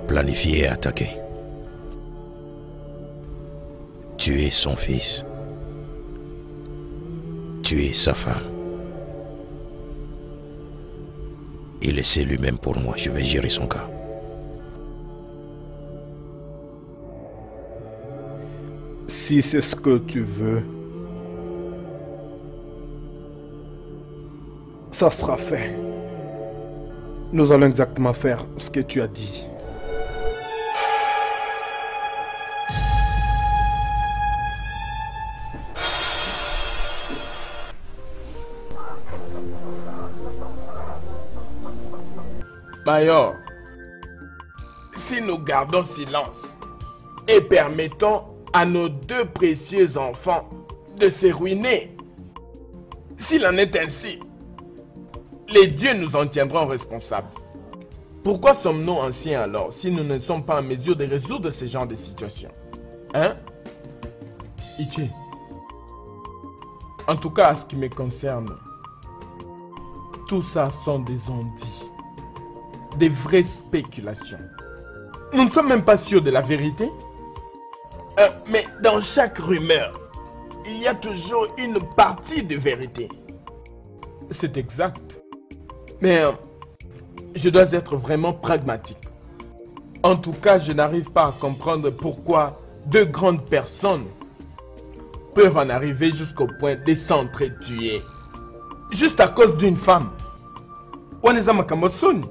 Planifier et attaquer. Tuer son fils. Tuer sa femme. Et laisser lui-même pour moi. Je vais gérer son cas. Si c'est ce que tu veux, Ça sera fait. Nous allons exactement faire ce que tu as dit. Mayor, si nous gardons silence et permettons à nos deux précieux enfants de se ruiner, s'il en est ainsi, les dieux nous en tiendront responsables. Pourquoi sommes-nous anciens alors si nous ne sommes pas en mesure de résoudre ce genre de situation? Hein? Ichi. En tout cas, à ce qui me concerne, tout ça sont des on-dit. Des vraies spéculations. Nous ne sommes même pas sûrs de la vérité. Mais dans chaque rumeur, il y a toujours une partie de vérité. C'est exact. Mais je dois être vraiment pragmatique. En tout cas, je n'arrive pas à comprendre pourquoi deux grandes personnes peuvent en arriver jusqu'au point de s'entretuer. Juste à cause d'une femme. Waneza Makamosoni.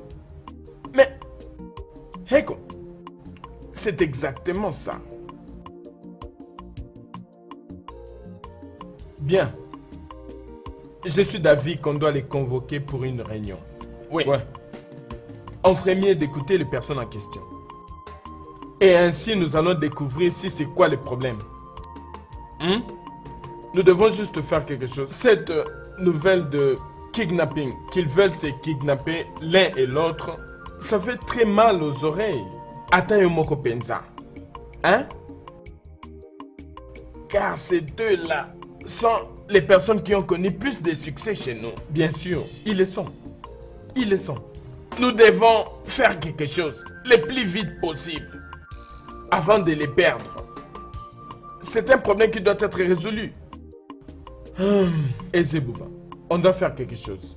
Mais, Heko, c'est exactement ça. Bien. Je suis d'avis qu'on doit les convoquer pour une réunion. Oui. Ouais. On ferait mieux d'écouter les personnes en question. Et ainsi, nous allons découvrir si c'est quoi le problème. Nous devons juste faire quelque chose. Cette nouvelle de kidnapping, qu'ils veulent se kidnapper l'un et l'autre, ça fait très mal aux oreilles. Atayo Moko Penza. Hein? Car ces deux-là sont les personnes qui ont connu plus de succès chez nous. Bien sûr, ils le sont. Ils le sont. Nous devons faire quelque chose le plus vite possible avant de les perdre. C'est un problème qui doit être résolu. Et Zebouba, on doit faire quelque chose.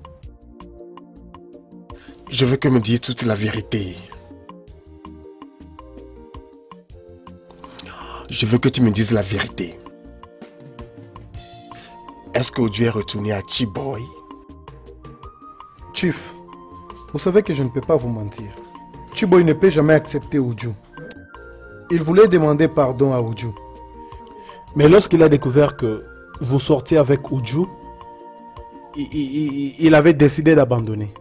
Je veux que me dises toute la vérité. Je veux que tu me dises la vérité. Est-ce que Oju est retourné à Chiboy? Chief, vous savez que je ne peux pas vous mentir. Chiboy ne peut jamais accepter Oju. Il voulait demander pardon à Oju. Mais lorsqu'il a découvert que vous sortiez avec Oju, il avait décidé d'abandonner.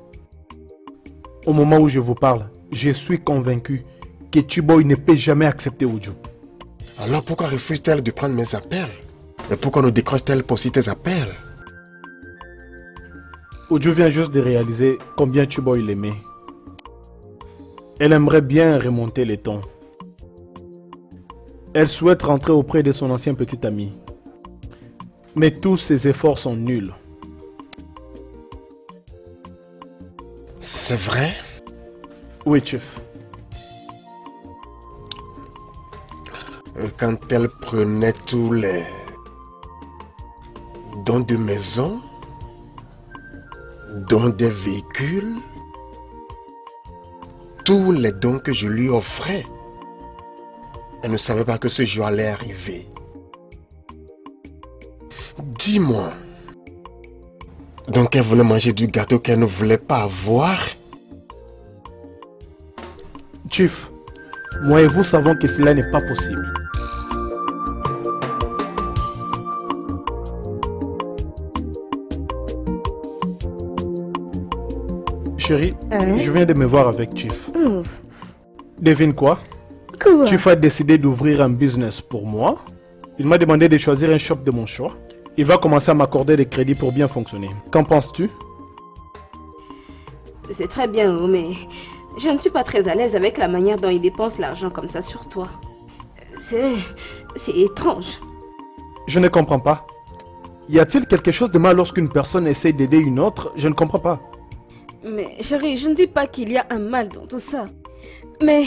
Au moment où je vous parle, je suis convaincu que Chiboy ne peut jamais accepter Oju. Alors pourquoi refuse-t-elle de prendre mes appels? Mais pourquoi ne décroche-t-elle pas aussi tes appels? Oju vient juste de réaliser combien Chiboy l'aimait. Elle aimerait bien remonter les tons. Elle souhaite rentrer auprès de son ancien petit ami. Mais tous ses efforts sont nuls. C'est vrai? Oui, chef. Quand elle prenait tous les dons de maison, dons des véhicules, tous les dons que je lui offrais, elle ne savait pas que ce jour allait arriver. Dis-moi, donc elle voulait manger du gâteau qu'elle ne voulait pas avoir? Chief, moi et vous savons que cela n'est pas possible. Chérie, je viens de me voir avec Chief. Devine quoi? Quoi? Chief a décidé d'ouvrir un business pour moi. Il m'a demandé de choisir un shop de mon choix. Il va commencer à m'accorder des crédits pour bien fonctionner. Qu'en penses-tu? C'est très bien, mais je ne suis pas très à l'aise avec la manière dont il dépense l'argent comme ça sur toi. C'est étrange. Je ne comprends pas. Y a-t-il quelque chose de mal lorsqu'une personne essaie d'aider une autre? Je ne comprends pas. Mais chérie, je ne dis pas qu'il y a un mal dans tout ça. Mais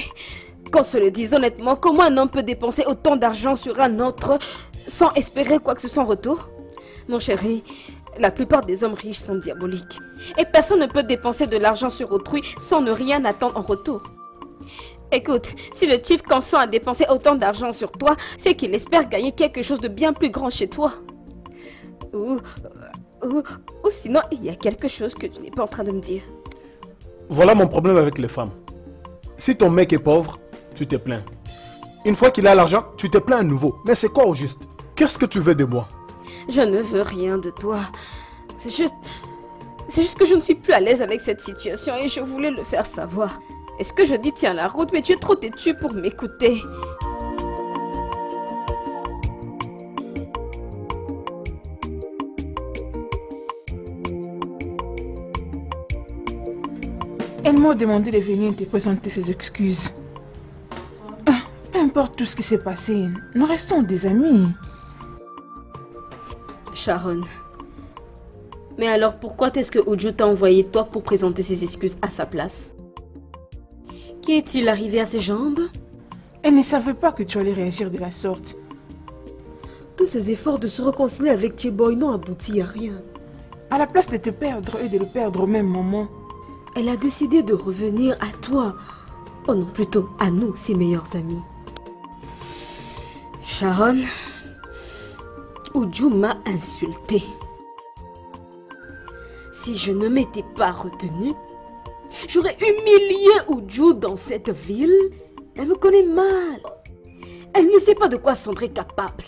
qu'on se le dise honnêtement, comment un homme peut dépenser autant d'argent sur un autre sans espérer quoi que ce soit en retour? Mon chéri, la plupart des hommes riches sont diaboliques. Et personne ne peut dépenser de l'argent sur autrui sans ne rien attendre en retour. Écoute, si le chief consent à dépenser autant d'argent sur toi, c'est qu'il espère gagner quelque chose de bien plus grand chez toi. Ou Ou sinon, il y a quelque chose que tu n'es pas en train de me dire. Voilà mon problème avec les femmes. Si ton mec est pauvre, tu te plains. Une fois qu'il a l'argent, tu te plains à nouveau. Mais c'est quoi au juste? Qu'est-ce que tu veux de moi? Je ne veux rien de toi. C'est juste que je ne suis plus à l'aise avec cette situation et je voulais le faire savoir. Est-ce que je dis tiens la route, mais tu es trop têtu pour m'écouter. Elle m'a demandé de venir te présenter ses excuses. Peu importe tout ce qui s'est passé, nous restons des amis. Sharon. Mais alors pourquoi est-ce que Uju t'a envoyé toi pour présenter ses excuses à sa place? Qui est-il arrivé à ses jambes? Elle ne savait pas que tu allais réagir de la sorte. Tous ces efforts de se réconcilier avec T-Boy n'ont abouti à rien. À la place de te perdre et de le perdre au même moment, elle a décidé de revenir à toi. Oh non, plutôt à nous, ses meilleurs amis. Sharon, Uju m'a insultée. Si je ne m'étais pas retenue, j'aurais humilié Uju dans cette ville. Elle me connaît mal. Elle ne sait pas de quoi Sandra est capable.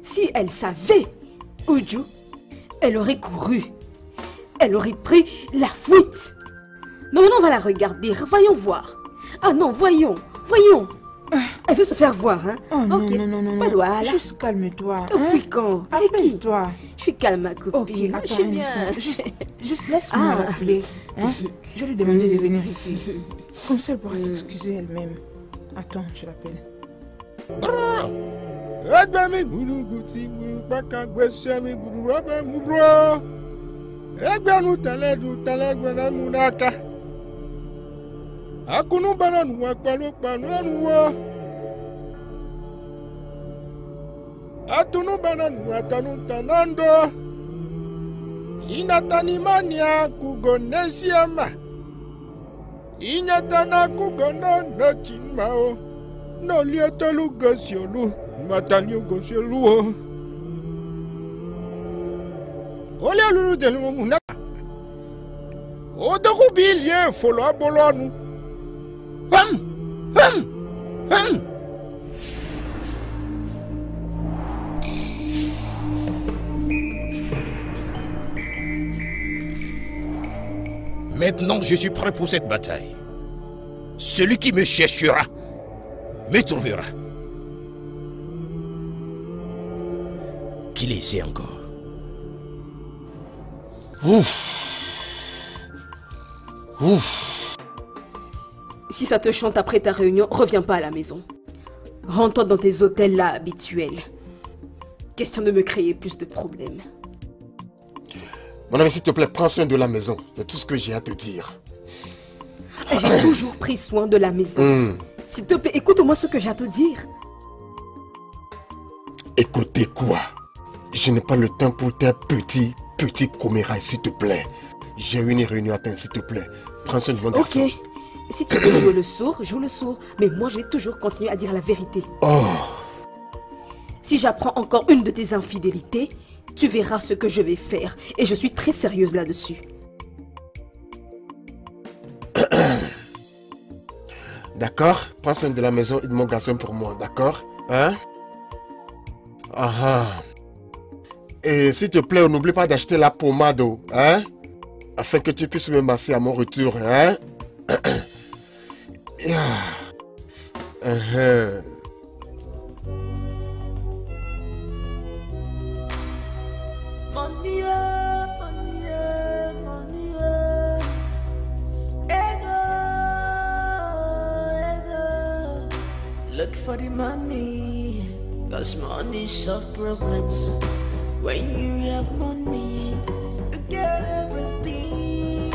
Si elle savait, Uju, elle aurait couru. Elle aurait pris la fuite. Non, on va la regarder. Voyons voir. Ah non, voyons. Elle veut se faire voir, hein? Oh non, okay. non. Voilà. Juste calme-toi. Depuis quand? Apaise-toi. Je suis calme, ma copine. Ok, attends, je suis bien. Juste laisse-moi l'appeler. Hein? Je vais lui demander de venir ici. Comme ça, elle pourra s'excuser elle-même. Attends, je l'appelle. Inatanimania kugonesiama Inyatana kugono no chinmao No lietolu gosiolu Matanio gosiolu Olia lulu delu muna Odoku bilie folo abolonu Hum Maintenant, je suis prêt pour cette bataille. Celui qui me cherchera, me trouvera. Qu'il essaie encore. Si ça te chante après ta réunion, reviens pas à la maison. Rends-toi dans tes hôtels là habituels. Question de me créer plus de problèmes. Mon ami, s'il te plaît, prends soin de la maison. C'est tout ce que j'ai à te dire. J'ai toujours pris soin de la maison. S'il te plaît, écoute au moins ce que j'ai à te dire. Écoutez quoi? Je n'ai pas le temps pour tes petits commérailles, s'il te plaît. J'ai une réunion à t'attendre, s'il te plaît. Prends soin de mon garçon. Ok. Si tu veux jouer le sourd, joue le sourd. Mais moi, je vais toujours continuer à dire la vérité. Oh. Si j'apprends encore une de tes infidélités, tu verras ce que je vais faire. Et je suis très sérieuse là-dessus. D'accord? Prends soin de la maison et de mon garçon pour moi, d'accord? Hein? Et s'il te plaît, n'oublie pas d'acheter la pommade, hein? Afin que tu puisses me masser à mon retour, hein? Look for the money, cause money solve problems. When you have money, you get everything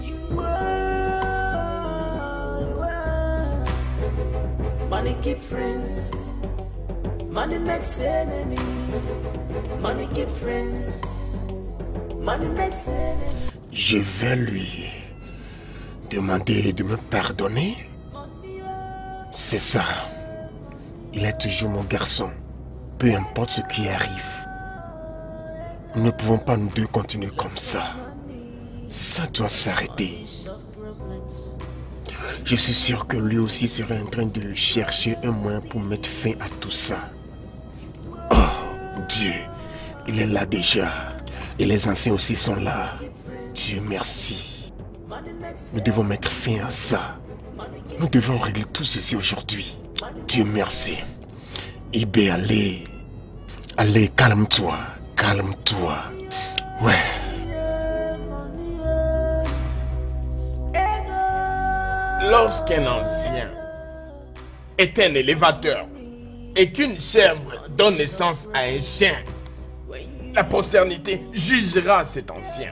you want. Money keep friends, money makes enemy. Money keep friends, money makes enemy. Je vais lui demander de me pardonner. C'est ça. Il est toujours mon garçon. Peu importe ce qui arrive. Nous ne pouvons pas nous deux continuer comme ça. Ça doit s'arrêter. Je suis sûr que lui aussi serait en train de chercher un moyen pour mettre fin à tout ça. Oh, Dieu, il est là déjà. Et les anciens aussi sont là. Dieu merci. Nous devons mettre fin à ça. Nous devons régler tout ceci aujourd'hui. Dieu merci. Ibé, allez. Allez, calme-toi. Calme-toi. Ouais. Lorsqu'un ancien est un élévateur et qu'une chèvre donne naissance à un chien, la postérité jugera cet ancien.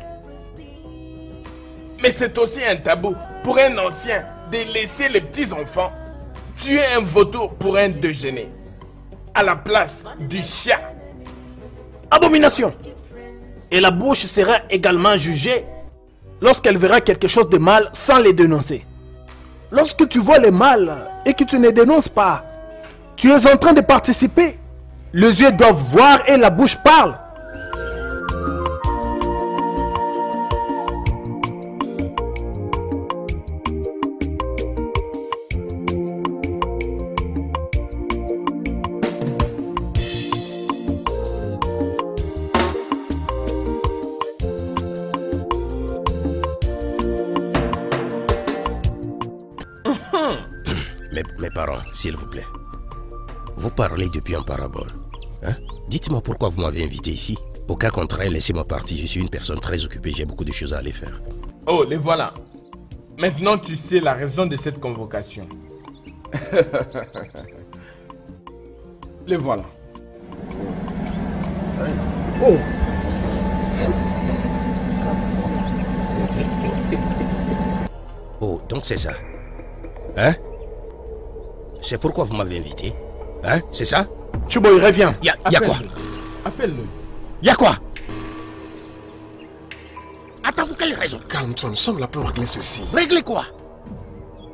Mais c'est aussi un tabou pour un ancien de laisser les petits-enfants tuer un vautour pour un déjeuner à la place du chat. Abomination! Et la bouche sera également jugée lorsqu'elle verra quelque chose de mal sans les dénoncer. Lorsque tu vois le mal et que tu ne dénonces pas, tu es en train de participer. Les yeux doivent voir et la bouche parle. Mes parents, s'il vous plaît. Vous parlez depuis en parabole. Hein? Dites-moi pourquoi vous m'avez invité ici. Au cas contraire, laissez-moi partir. Je suis une personne très occupée. J'ai beaucoup de choses à aller faire. Oh, les voilà. Maintenant, tu sais la raison de cette convocation. Les voilà. Oh. Oh, donc c'est ça. Hein? C'est pourquoi vous m'avez invité. Hein? C'est ça? Chiboy, reviens. Y'a quoi? Appelle-le. Y'a quoi? Attends, pour quelle raison? Calme-toi, nous sommes là pour régler ceci. Régler quoi?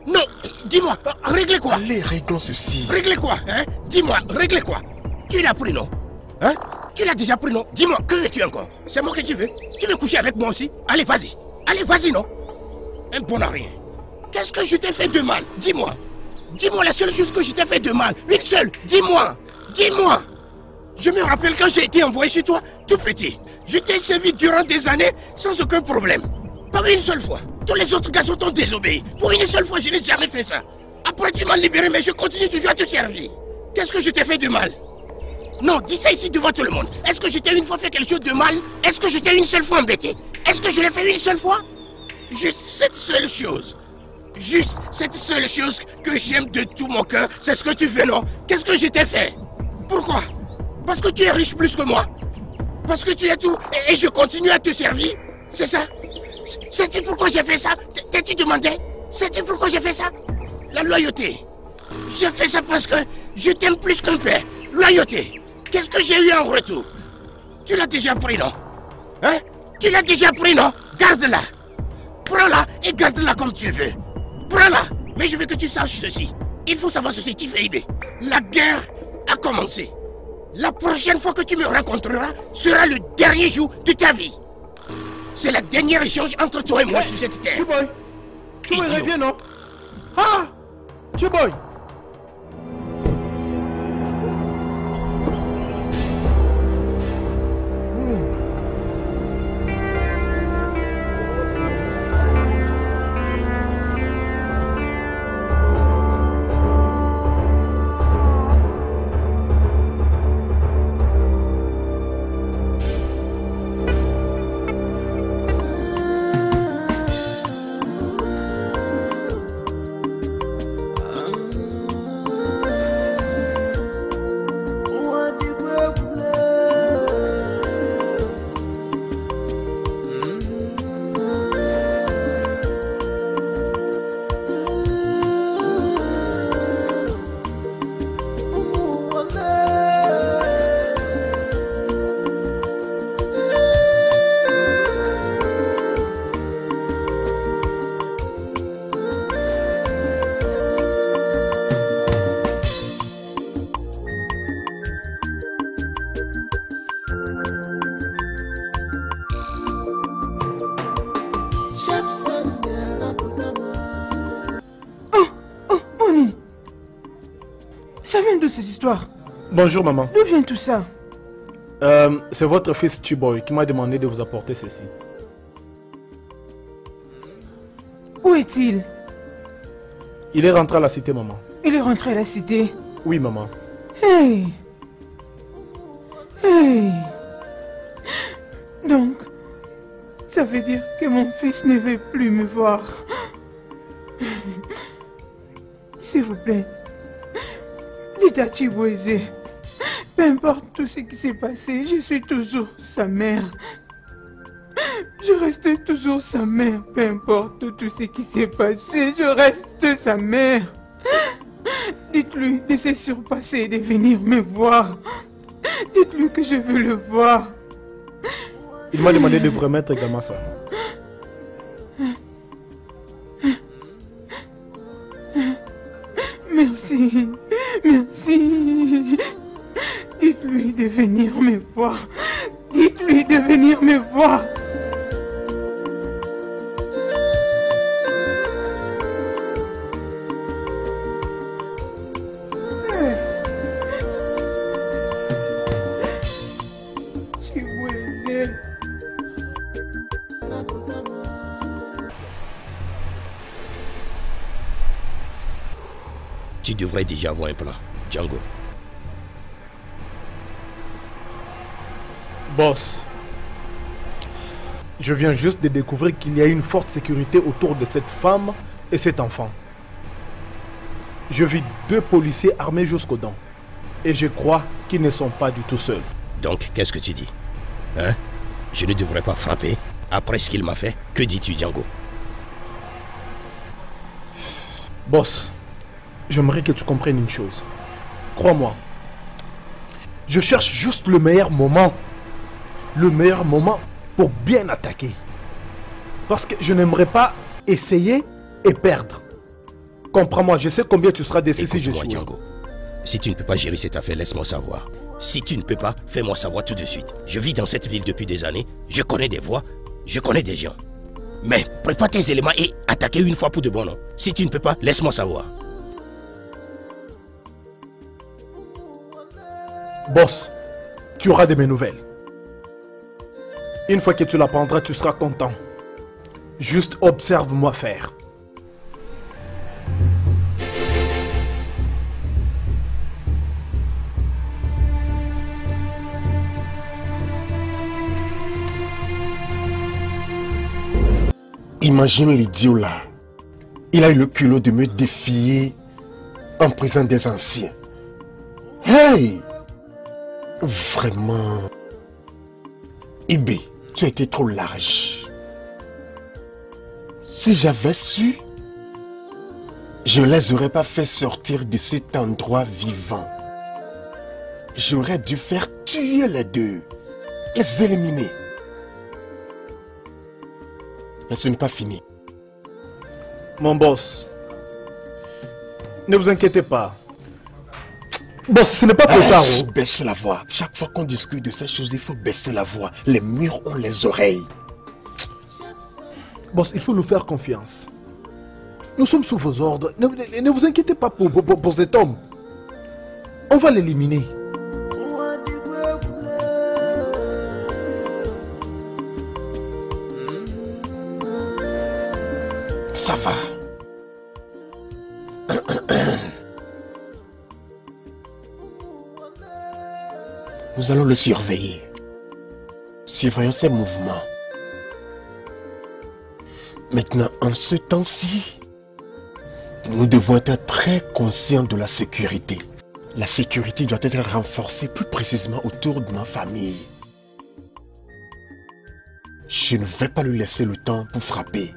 Non, dis-moi, régler quoi? Allez, réglons ceci. Régler quoi? Hein? Dis-moi, régler quoi? Tu l'as pris, non? Hein? Tu l'as déjà pris, non? Dis-moi, que veux-tu encore? C'est moi que tu veux? Tu veux coucher avec moi aussi? Allez, vas-y. Allez, vas-y, non? Un bon à rien. Qu'est-ce que je t'ai fait de mal? Dis-moi. Dis-moi la seule chose que je t'ai fait de mal. Une seule. Dis-moi. Dis-moi. Je me rappelle quand j'ai été envoyé chez toi, tout petit. Je t'ai servi durant des années sans aucun problème. Pas une seule fois. Tous les autres garçons t'ont désobéi. Pour une seule fois, je n'ai jamais fait ça. Après, tu m'as libéré, mais je continue toujours à te servir. Qu'est-ce que je t'ai fait de mal? Non, dis ça ici devant tout le monde. Est-ce que je t'ai une fois fait quelque chose de mal? Est-ce que je t'ai une seule fois embêté? Est-ce que je l'ai fait une seule fois? Juste cette seule chose. Juste cette seule chose que j'aime de tout mon cœur, c'est ce que tu veux, non? Qu'est-ce que je t'ai fait? Pourquoi? Parce que tu es riche plus que moi? Parce que tu es tout et je continue à te servir? C'est ça? Sais-tu pourquoi j'ai fait ça? T'es-tu demandé? Sais-tu pourquoi j'ai fait ça? La loyauté. J'ai fait ça parce que je t'aime plus qu'un père. Loyauté. Qu'est-ce que j'ai eu en retour? Tu l'as déjà pris, non? Hein? Tu l'as déjà pris, non? Garde-la. Prends-la et garde-la comme tu veux. Prends-la. Mais je veux que tu saches ceci. Il faut savoir ceci, Tifeibé. La guerre a commencé. La prochaine fois que tu me rencontreras sera le dernier jour de ta vie. C'est la dernière échange entre toi et moi sur cette terre. Chiboy. Chiboy, reviens, non? Ah! Chiboy. Ça vient de ces histoires. Bonjour, maman. D'où vient tout ça? C'est votre fils Chiboy qui m'a demandé de vous apporter ceci. Où est-il? Il est rentré à la cité, maman. Il est rentré à la cité? Oui, maman. Hey! Hey! Donc, ça veut dire que mon fils ne veut plus me voir. S'il vous plaît, dites à Chiboisé, peu importe tout ce qui s'est passé, je suis toujours sa mère. Je reste toujours sa mère, peu importe tout ce qui s'est passé, je reste sa mère. Dites-lui de se surpasser et de venir me voir. Dites-lui que je veux le voir. Il m'a demandé de vous remettre également ça. Merci, merci. Dites-lui de venir me voir. Dites-lui de venir me voir. Tu devrais déjà avoir un plan, Django. Boss, je viens juste de découvrir qu'il y a une forte sécurité autour de cette femme et cet enfant. Je vis 2 policiers armés jusqu'aux dents. Et je crois qu'ils ne sont pas du tout seuls. Donc, qu'est-ce que tu dis? Hein? Je ne devrais pas frapper après ce qu'il m'a fait? Que dis-tu, Django? Boss, j'aimerais que tu comprennes une chose. Crois-moi. Je cherche juste le meilleur moment. Le meilleur moment pour bien attaquer. Parce que je n'aimerais pas essayer et perdre. Comprends-moi, je sais combien tu seras déçu si je joue. Django. Si tu ne peux pas gérer cette affaire, laisse-moi savoir. Si tu ne peux pas, fais-moi savoir tout de suite. Je vis dans cette ville depuis des années. Je connais des voix. Je connais des gens. Mais prépare tes éléments et attaquer une fois pour de bon, non? Si tu ne peux pas, laisse-moi savoir. Boss, tu auras de mes nouvelles. Une fois que tu l'apprendras, tu seras content. Juste observe-moi faire. Imagine l'idiot là. Il a eu le culot de me défier en présence des anciens. Hey! Vraiment. Ibé, tu as été trop large. Si j'avais su, je ne les aurais pas fait sortir de cet endroit vivant. J'aurais dû faire tuer les 2. Les éliminer. Mais ce n'est pas fini. Mon boss, ne vous inquiétez pas. Boss, ce n'est pas trop tard. Baisse la voix. Chaque fois qu'on discute de ces choses, il faut baisser la voix. Les murs ont les oreilles. Boss, il faut nous faire confiance. Nous sommes sous vos ordres. Ne vous inquiétez pas pour cet homme. On va l'éliminer. Ça va. Nous allons le surveiller. Surveillons ses mouvements. Maintenant, en ce temps-ci, nous devons être très conscients de la sécurité. La sécurité doit être renforcée plus précisément autour de ma famille. Je ne vais pas lui laisser le temps pour frapper.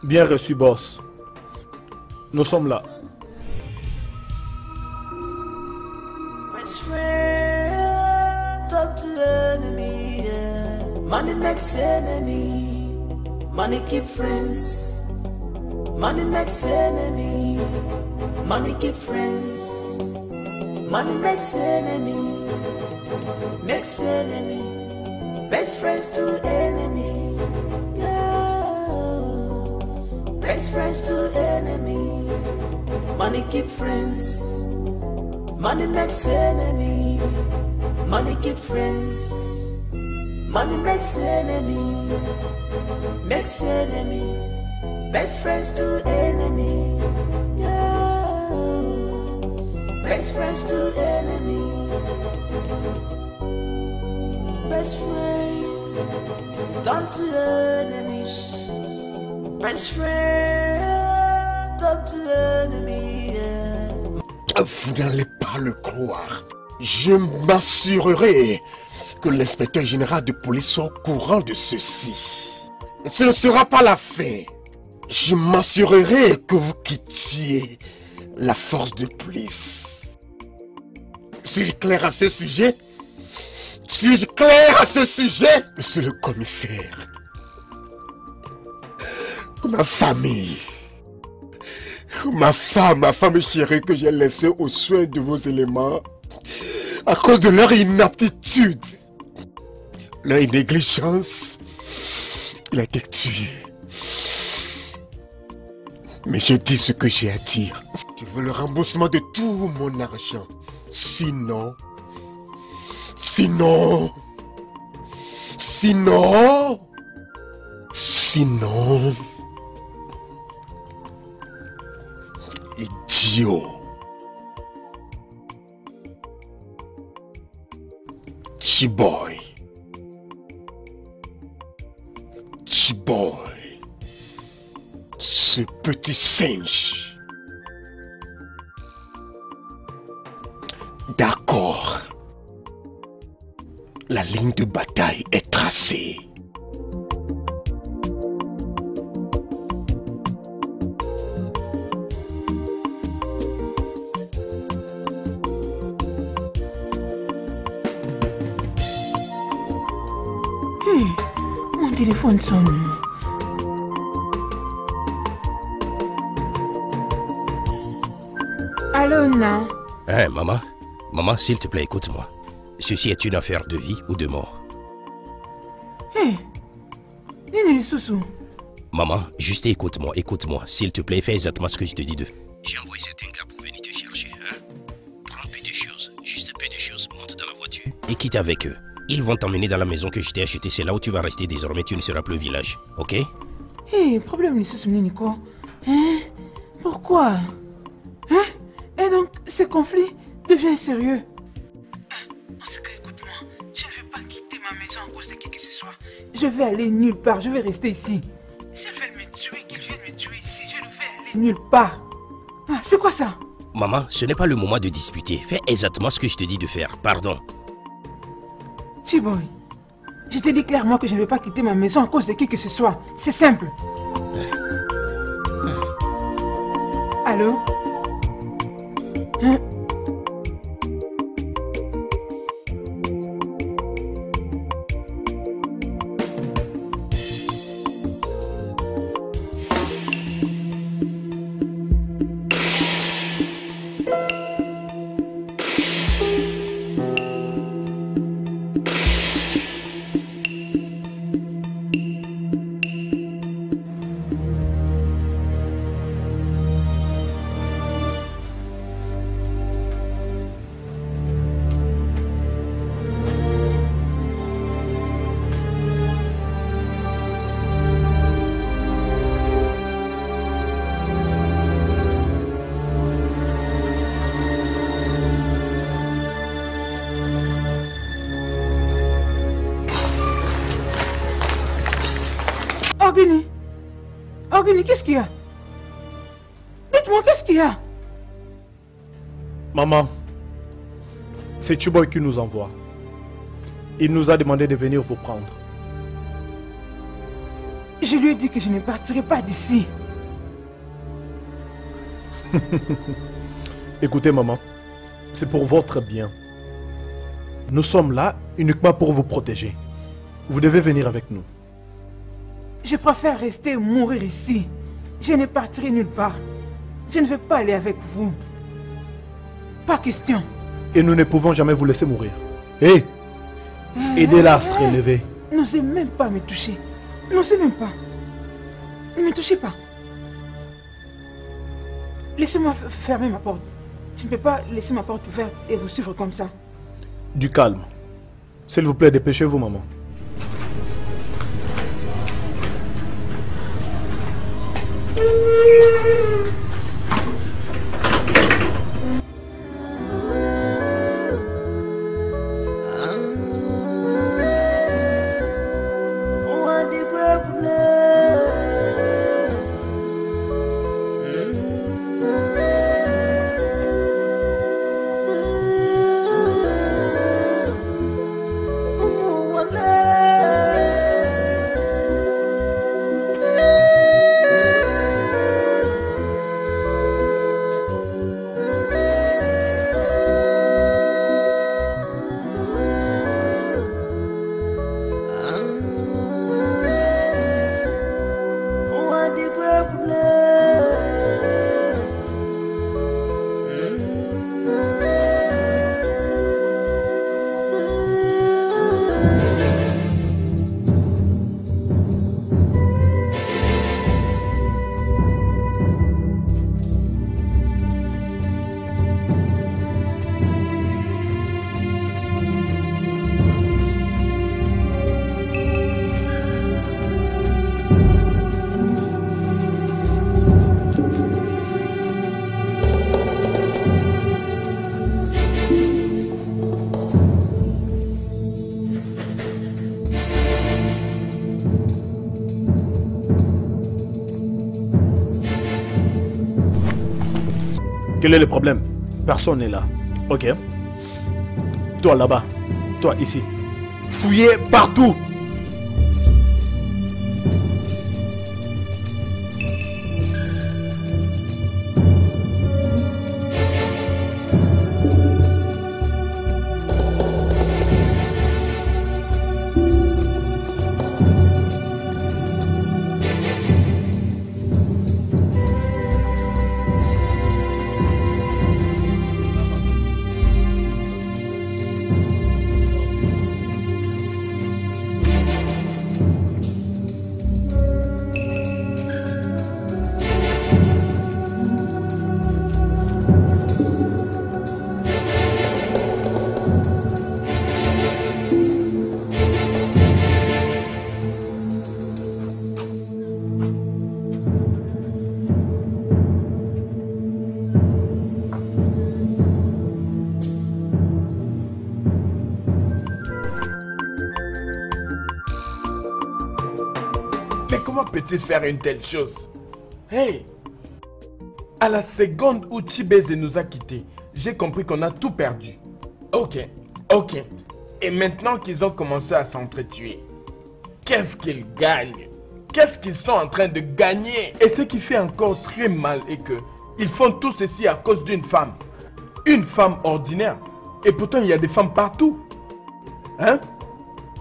Bien reçu, boss. Nous sommes là. Talk to the enemy, yeah. Money makes enemy. Money keep friends. Money makes enemy. Money keep friends. Money makes enemy. Makes enemy. Best friends to enemies. Yeah. Best Best friends to enemy. Money keep friends. Money makes enemy. Money keep friends. Money makes enemy. Makes enemy. Best friends to enemy. Yeah. Best friends to enemy. Best friends turn to enemies. Best friends turn to enemy. Yeah. Vous n'allez pas le croire. Je m'assurerai que l'inspecteur général de police soit au courant de ceci. Ce ne sera pas la fin. Je m'assurerai que vous quittiez la force de police. Suis-je clair à ce sujet? Suis-je clair à ce sujet, monsieur le commissaire? Ma famille, ma femme chérie que j'ai laissée aux soins de vos éléments, à cause de leur inaptitude, leur négligence, il a été tué. Mais je dis ce que j'ai à dire. Je veux le remboursement de tout mon argent. Sinon, idiot. Chiboy. Ce petit singe. D'accord. La ligne de bataille est tracée. Hey, mon téléphone sonne. Allô, Na? Hein, maman? Maman, s'il te plaît, écoute-moi. Ceci est une affaire de vie ou de mort. Hé, Nini Soussou. Maman, juste écoute-moi, s'il te plaît, fais exactement ce que je te dis de faire. J'ai envoyé certains gars pour venir te chercher, hein. Prends peu de choses, juste peu de choses, monte dans la voiture et quitte avec eux. Ils vont t'emmener dans la maison que je t'ai achetée, c'est là où tu vas rester désormais, tu ne seras plus au village, ok? Hé, problème Nini Soussou, Nico. Hein? Pourquoi? Hein? Et donc, ce conflit devient sérieux. En ce cas, écoute-moi, je ne vais pas quitter ma maison à cause de qui que ce soit. Je vais aller nulle part, je vais rester ici. Si elles veulent me tuer, qu'ils viennent me tuer ici, je ne vais aller nulle part. Ah, c'est quoi ça? Maman, ce n'est pas le moment de disputer. Fais exactement ce que je te dis de faire, pardon. Chiboy, je te dis clairement que je ne vais pas quitter ma maison à cause de qui que ce soit. C'est simple. Allô? Hein? Organi, qu'est-ce qu'il y a? Dites-moi, qu'est-ce qu'il y a? Maman, c'est Chiboy qui nous envoie. Il nous a demandé de venir vous prendre. Je lui ai dit que je ne partirai pas d'ici. Écoutez, maman, c'est pour votre bien. Nous sommes là uniquement pour vous protéger. Vous devez venir avec nous. Je préfère rester et mourir ici. Je ne partirai nulle part. Je ne veux pas aller avec vous. Pas question. Et nous ne pouvons jamais vous laisser mourir. Hé, aidez-la à se relever. N'osez même pas me toucher. N'osez même pas. Ne me touchez pas. Laissez-moi fermer ma porte. Je ne peux pas laisser ma porte ouverte et vous suivre comme ça. Du calme. S'il vous plaît, dépêchez-vous, maman. Quel est le problème? Personne n'est là. Ok. Toi là-bas. Toi ici. Fouillez partout. Comment peut-il faire une telle chose? Hey! À la seconde où Chibeze nous a quittés, j'ai compris qu'on a tout perdu. Ok. Et maintenant qu'ils ont commencé à s'entretuer, qu'est-ce qu'ils gagnent? Qu'est-ce qu'ils sont en train de gagner? Et ce qui fait encore très mal est que ils font tout ceci à cause d'une femme. Une femme ordinaire. Et pourtant, il y a des femmes partout. Hein?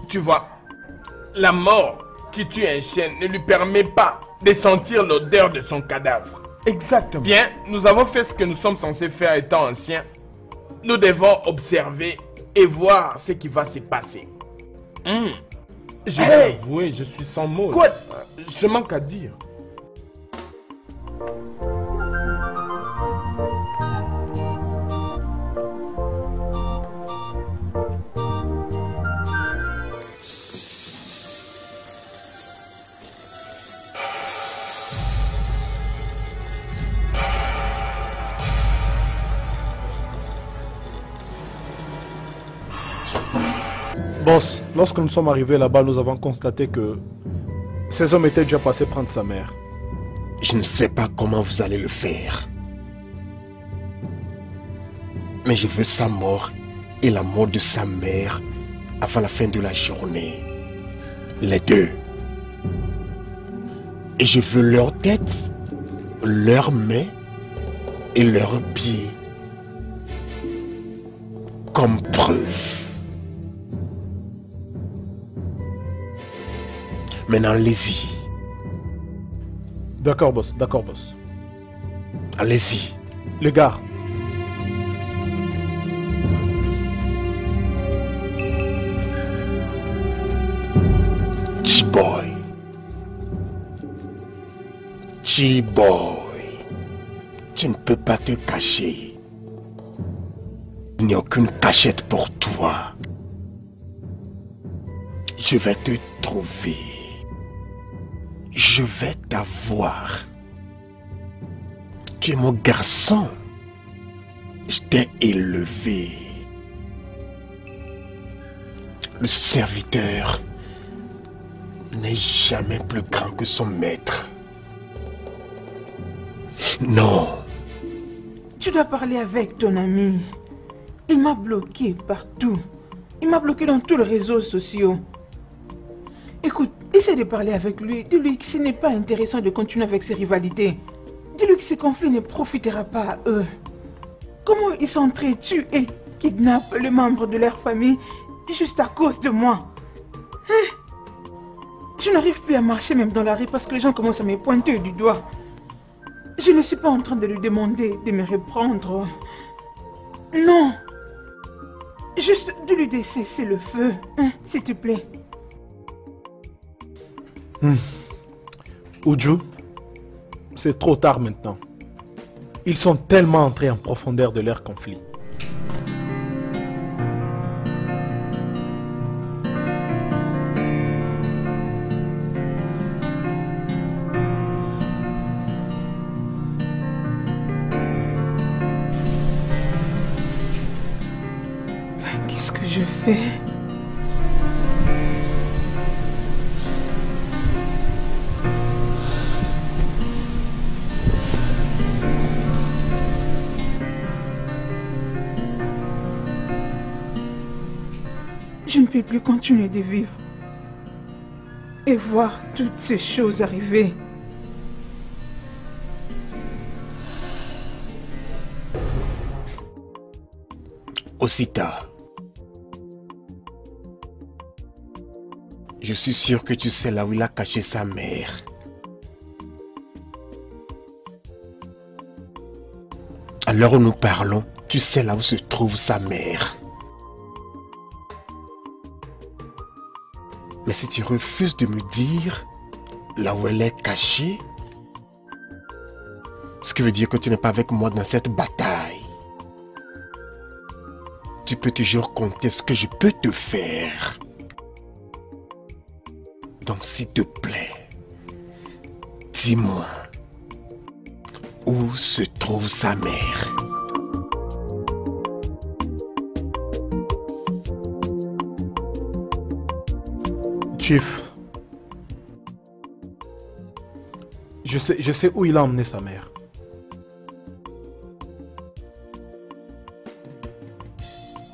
Tu vois, la mort qui tue un chien ne lui permet pas de sentir l'odeur de son cadavre. Exactement. Bien, nous avons fait ce que nous sommes censés faire étant anciens. Nous devons observer et voir ce qui va se passer. Je dois avouer, je suis sans mots. Quoi? Je manque à dire. Boss, lorsque nous sommes arrivés là-bas, nous avons constaté que ces hommes étaient déjà passés prendre sa mère. Je ne sais pas comment vous allez le faire. Mais je veux sa mort et la mort de sa mère avant la fin de la journée. Les deux. Et je veux leur tête, leurs mains et leurs pieds comme preuve. Maintenant, allez-y. D'accord, boss. D'accord, boss. Allez-y. Les gars. Chiboy. Chiboy. Tu ne peux pas te cacher. Il n'y a aucune cachette pour toi. Je vais te trouver. Je vais t'avoir. Tu es mon garçon. Je t'ai élevé. Le serviteur n'est jamais plus grand que son maître. Non. Tu dois parler avec ton ami. Il m'a bloqué partout. Il m'a bloqué dans tous les réseaux sociaux. Écoute, essaie de parler avec lui. Dis-lui que ce n'est pas intéressant de continuer avec ces rivalités. Dis-lui que ces conflits ne profiteront pas à eux. Comment ils s'entretuent et kidnappent les membres de leur famille juste à cause de moi? Je n'arrive plus à marcher même dans la rue parce que les gens commencent à me pointer du doigt. Je ne suis pas en train de lui demander de me reprendre. Non. Juste de lui cesser le feu, s'il te plaît. Uju, c'est trop tard maintenant. Ils sont tellement entrés en profondeur de leur conflit. Qu'est-ce que je fais? Je ne peux plus continuer de vivre et voir toutes ces choses arriver. Osita, je suis sûr que tu sais là où il a caché sa mère. À l'heure où nous parlons, tu sais là où se trouve sa mère. Mais si tu refuses de me dire là où elle est cachée, ce qui veut dire que tu n'es pas avec moi dans cette bataille. Tu peux toujours compter ce que je peux te faire. Donc s'il te plaît, dis-moi où se trouve sa mère. Chief, je sais où il a emmené sa mère.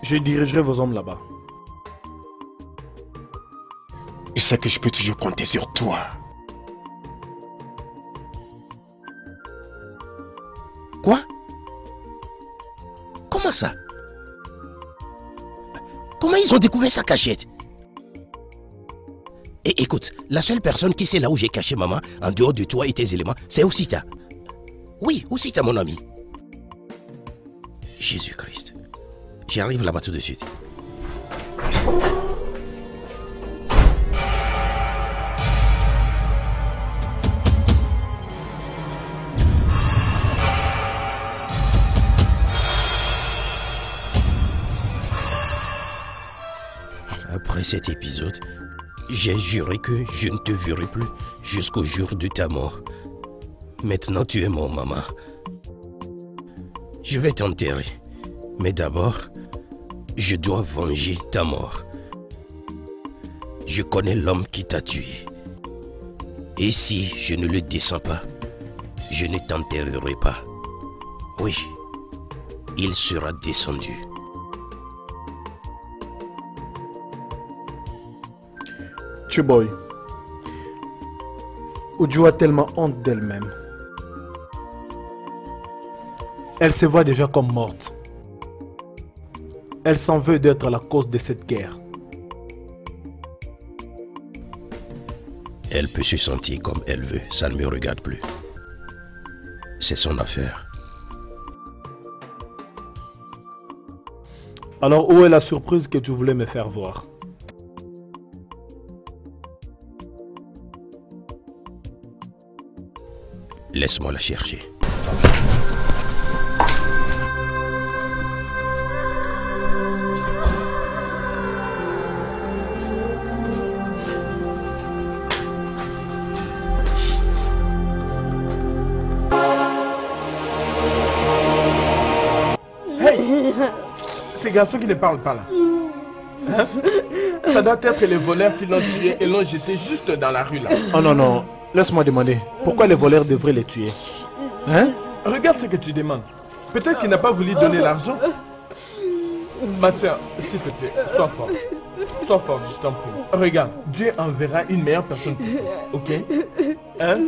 Je dirigerai vos hommes là-bas. Je sais que je peux toujours compter sur toi. Quoi? Comment ça? Comment ils ont découvert sa cachette? Et écoute, la seule personne qui sait là où j'ai caché maman, en dehors de toi et tes éléments, c'est Osita. Oui, Osita, mon ami. Jésus-Christ. J'arrive là-bas tout de suite. Après cet épisode, j'ai juré que je ne te verrai plus jusqu'au jour de ta mort. Maintenant, tu es mon maman. Je vais t'enterrer. Mais d'abord, je dois venger ta mort. Je connais l'homme qui t'a tué. Et si je ne le descends pas, je ne t'enterrerai pas. Oui, il sera descendu. Chiboy, Uju a tellement honte d'elle-même. Elle se voit déjà comme morte. Elle s'en veut d'être la cause de cette guerre. Elle peut se sentir comme elle veut, ça ne me regarde plus. C'est son affaire. Alors où est la surprise que tu voulais me faire voir? Laisse-moi la chercher. ces garçons qui ne parlent pas là? Hein? Ça doit être les voleurs qui l'ont tué et l'ont jeté juste dans la rue là. Oh non, non, laisse-moi demander. Pourquoi les voleurs devraient les tuer? Hein? Regarde ce que tu demandes. Peut-être qu'il n'a pas voulu donner l'argent. Ma soeur, s'il te plaît, sois forte. Sois forte, je t'en prie. Regarde, Dieu enverra une meilleure personne pour toi, ok? Hein?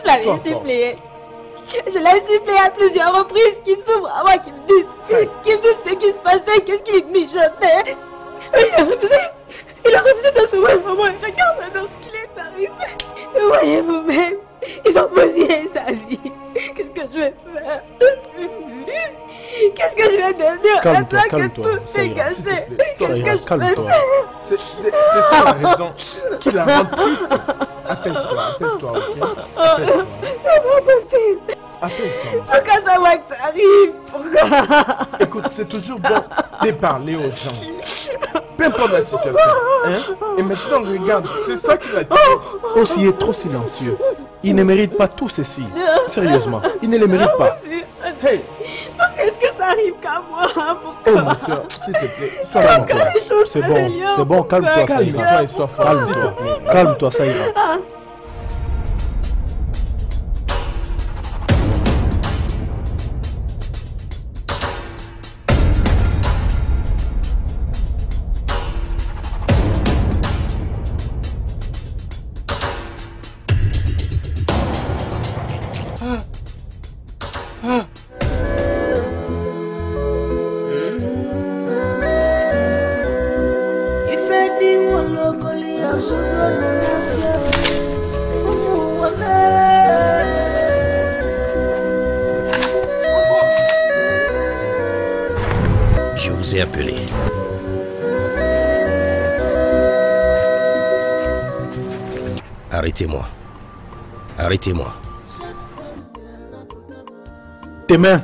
Je l'avais supplié. Je l'ai supplié à plusieurs reprises qu'il s'ouvre à moi, qu'il me dise ce qui se passait, qu'est-ce qu'il mijotait. Il a refusé de s'ouvrir à moi. Regarde maintenant ce qu'il est arrivé. Voyez vous-même, ils ont bousillé sa vie. Qu'est-ce que je vais faire? Qu'est-ce que je vais devenir? Calme-toi, calme-toi. Tout est gâché. Qu'est-ce que je vais faire? C'est ça la raison qui la rend triste. Apaise-toi, ok? Apaise-toi. C'est pas possible. Apaise-toi. Pourquoi ça va que ça arrive? Pourquoi? Écoute, c'est toujours bon de parler aux gens. Peu importe la situation. Hein? Et maintenant, regarde, c'est ça qui l'a tué. Aussi est trop silencieux. Il ne mérite pas tout ceci. Sérieusement, il ne le mérite pas. Hey! Pourquoi est-ce que ça arrive qu'à moi? Oh ma soeur, s'il te plaît, sois C'est bon, calme-toi, ça ira. Calme-toi et sois fort, s'il te Calme-toi, plaît. calme-toi, ça ira. Je vous ai appelé. Arrêtez-moi. Arrêtez-moi. Tes mains.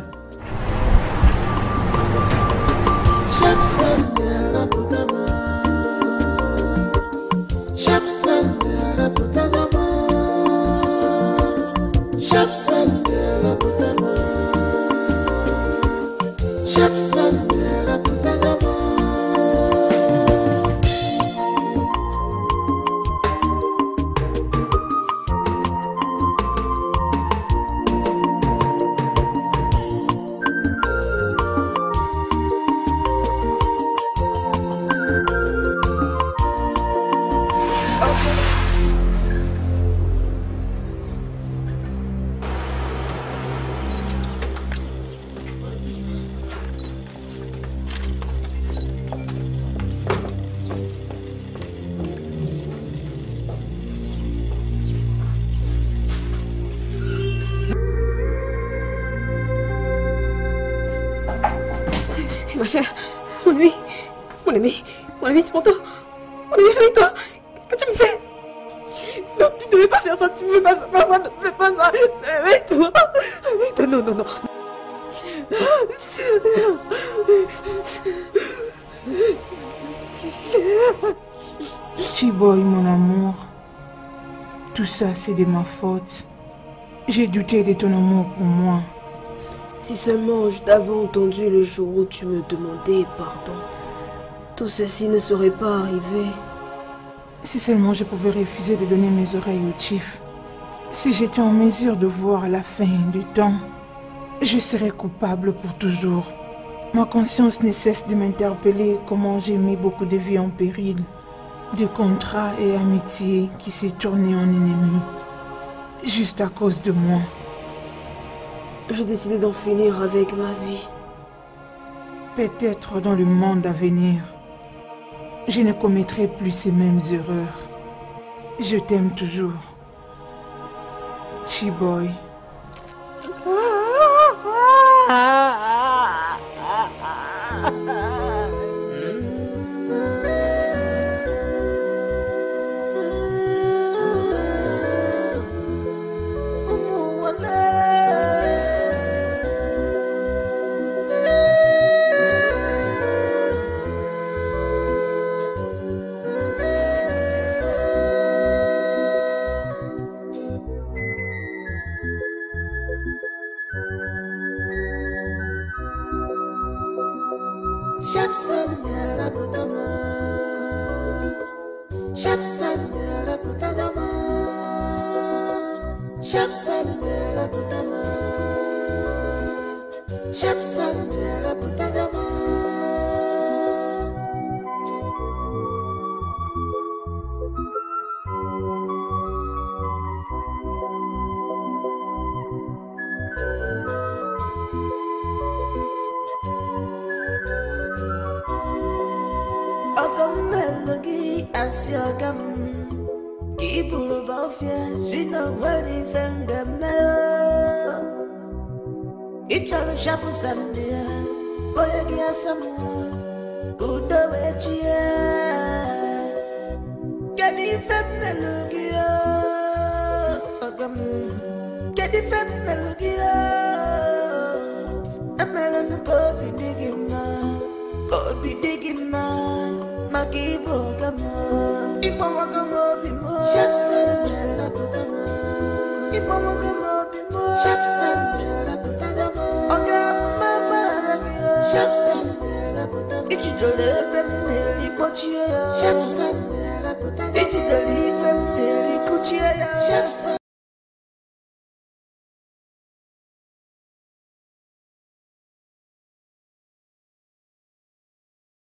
Ma chère, mon ami, tu m'entends? Mon ami, réveille-toi. Qu'est-ce que tu me fais? Non, tu ne devais pas faire ça, tu ne veux pas faire ça, ne fais pas ça. Réveille-toi. Réveille-toi, non, non, non. Chiboy, mon amour, tout ça c'est de ma faute. J'ai douté de ton amour pour moi. Si seulement je t'avais entendu le jour où tu me demandais pardon, tout ceci ne serait pas arrivé. Si seulement je pouvais refuser de donner mes oreilles au chief. Si j'étais en mesure de voir la fin du temps, je serais coupable pour toujours. Ma conscience ne cesse de m'interpeller comment j'ai mis beaucoup de vies en péril, de contrats et amitiés qui s'est tourné en ennemis, juste à cause de moi. J'ai décidé d'en finir avec ma vie. Peut-être dans le monde à venir, je ne commettrai plus ces mêmes erreurs. Je t'aime toujours. Chiboy. Shapsan la putama, Shapsan la putagama, Shapsan la putama, Shapsan la putagama. Asiagam Kibulu Bafia Zina Wadi Fengamel Ichala Shapu Sandia Boyagia Samu Kuda Wechia Gedi Femelugia Agam Gedi Femelugia Amelan Kobi Digima Kobi Digima Makibo Gamo Ipamo Gamo Bimo Shapsan la putama Ipamo Gamo Bimo Shapsan la putama Ogama Maragio Shapsan Ichijole Bemeli Kochie Shapsan la putama Ichijole